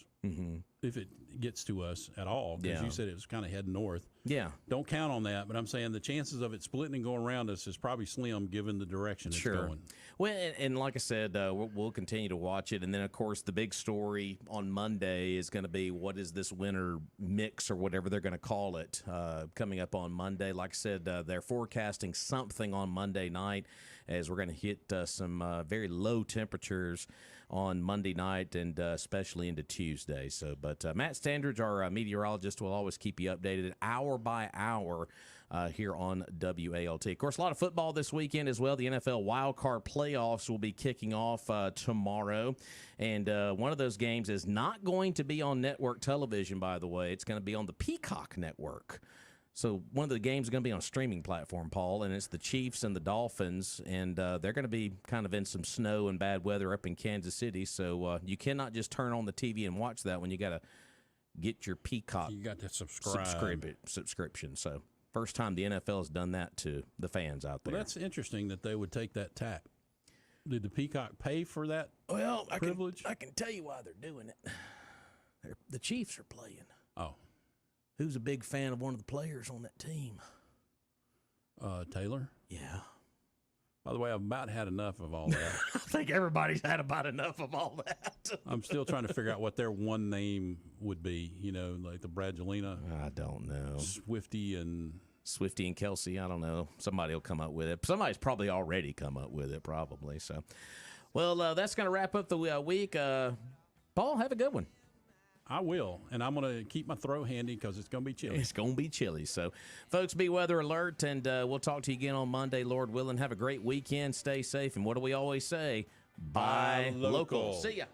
if it gets to us at all, because you said it was kind of heading north. Yeah. Don't count on that, but I'm saying the chances of it splitting and going around us is probably slim given the direction it's going. Well, and like I said, we'll continue to watch it. And then, of course, the big story on Monday is going to be what is this winter mix or whatever they're going to call it coming up on Monday. Like I said, they're forecasting something on Monday night as we're going to hit some very low temperatures on Monday night and especially into Tuesday. So, but Matt Standridge, our meteorologist, will always keep you updated hour by hour here on WALT. Of course, a lot of football this weekend as well. The NFL wildcard playoffs will be kicking off tomorrow. And one of those games is not going to be on network television, by the way. It's going to be on the Peacock network. So one of the games is going to be on a streaming platform, Paul, and it's the Chiefs and the Dolphins, and they're going to be kind of in some snow and bad weather up in Kansas City. So you cannot just turn on the TV and watch that one. You got to get your Peacock. You got to subscription. So first time the NFL has done that to the fans out there. Well, that's interesting that they would take that tack. Did the Peacock pay for that privilege? I can tell you why they're doing it. The Chiefs are playing. Oh. Who's a big fan of one of the players on that team? Taylor? Yeah. By the way, I've about had enough of all that. I think everybody's had about enough of all that. I'm still trying to figure out what their one name would be, like the Bradgelina. I don't know. Swifty and Kelsey. I don't know. Somebody will come up with it. Somebody's probably already come up with it, probably. So, well, that's going to wrap up the week. Paul, have a good one. I will, and I'm going to keep my throat handy because it's going to be chilly. It's going to be chilly. So, folks, be weather alert, and we'll talk to you again on Monday, Lord willing. Have a great weekend. Stay safe, and what do we always say? Buy local. See ya.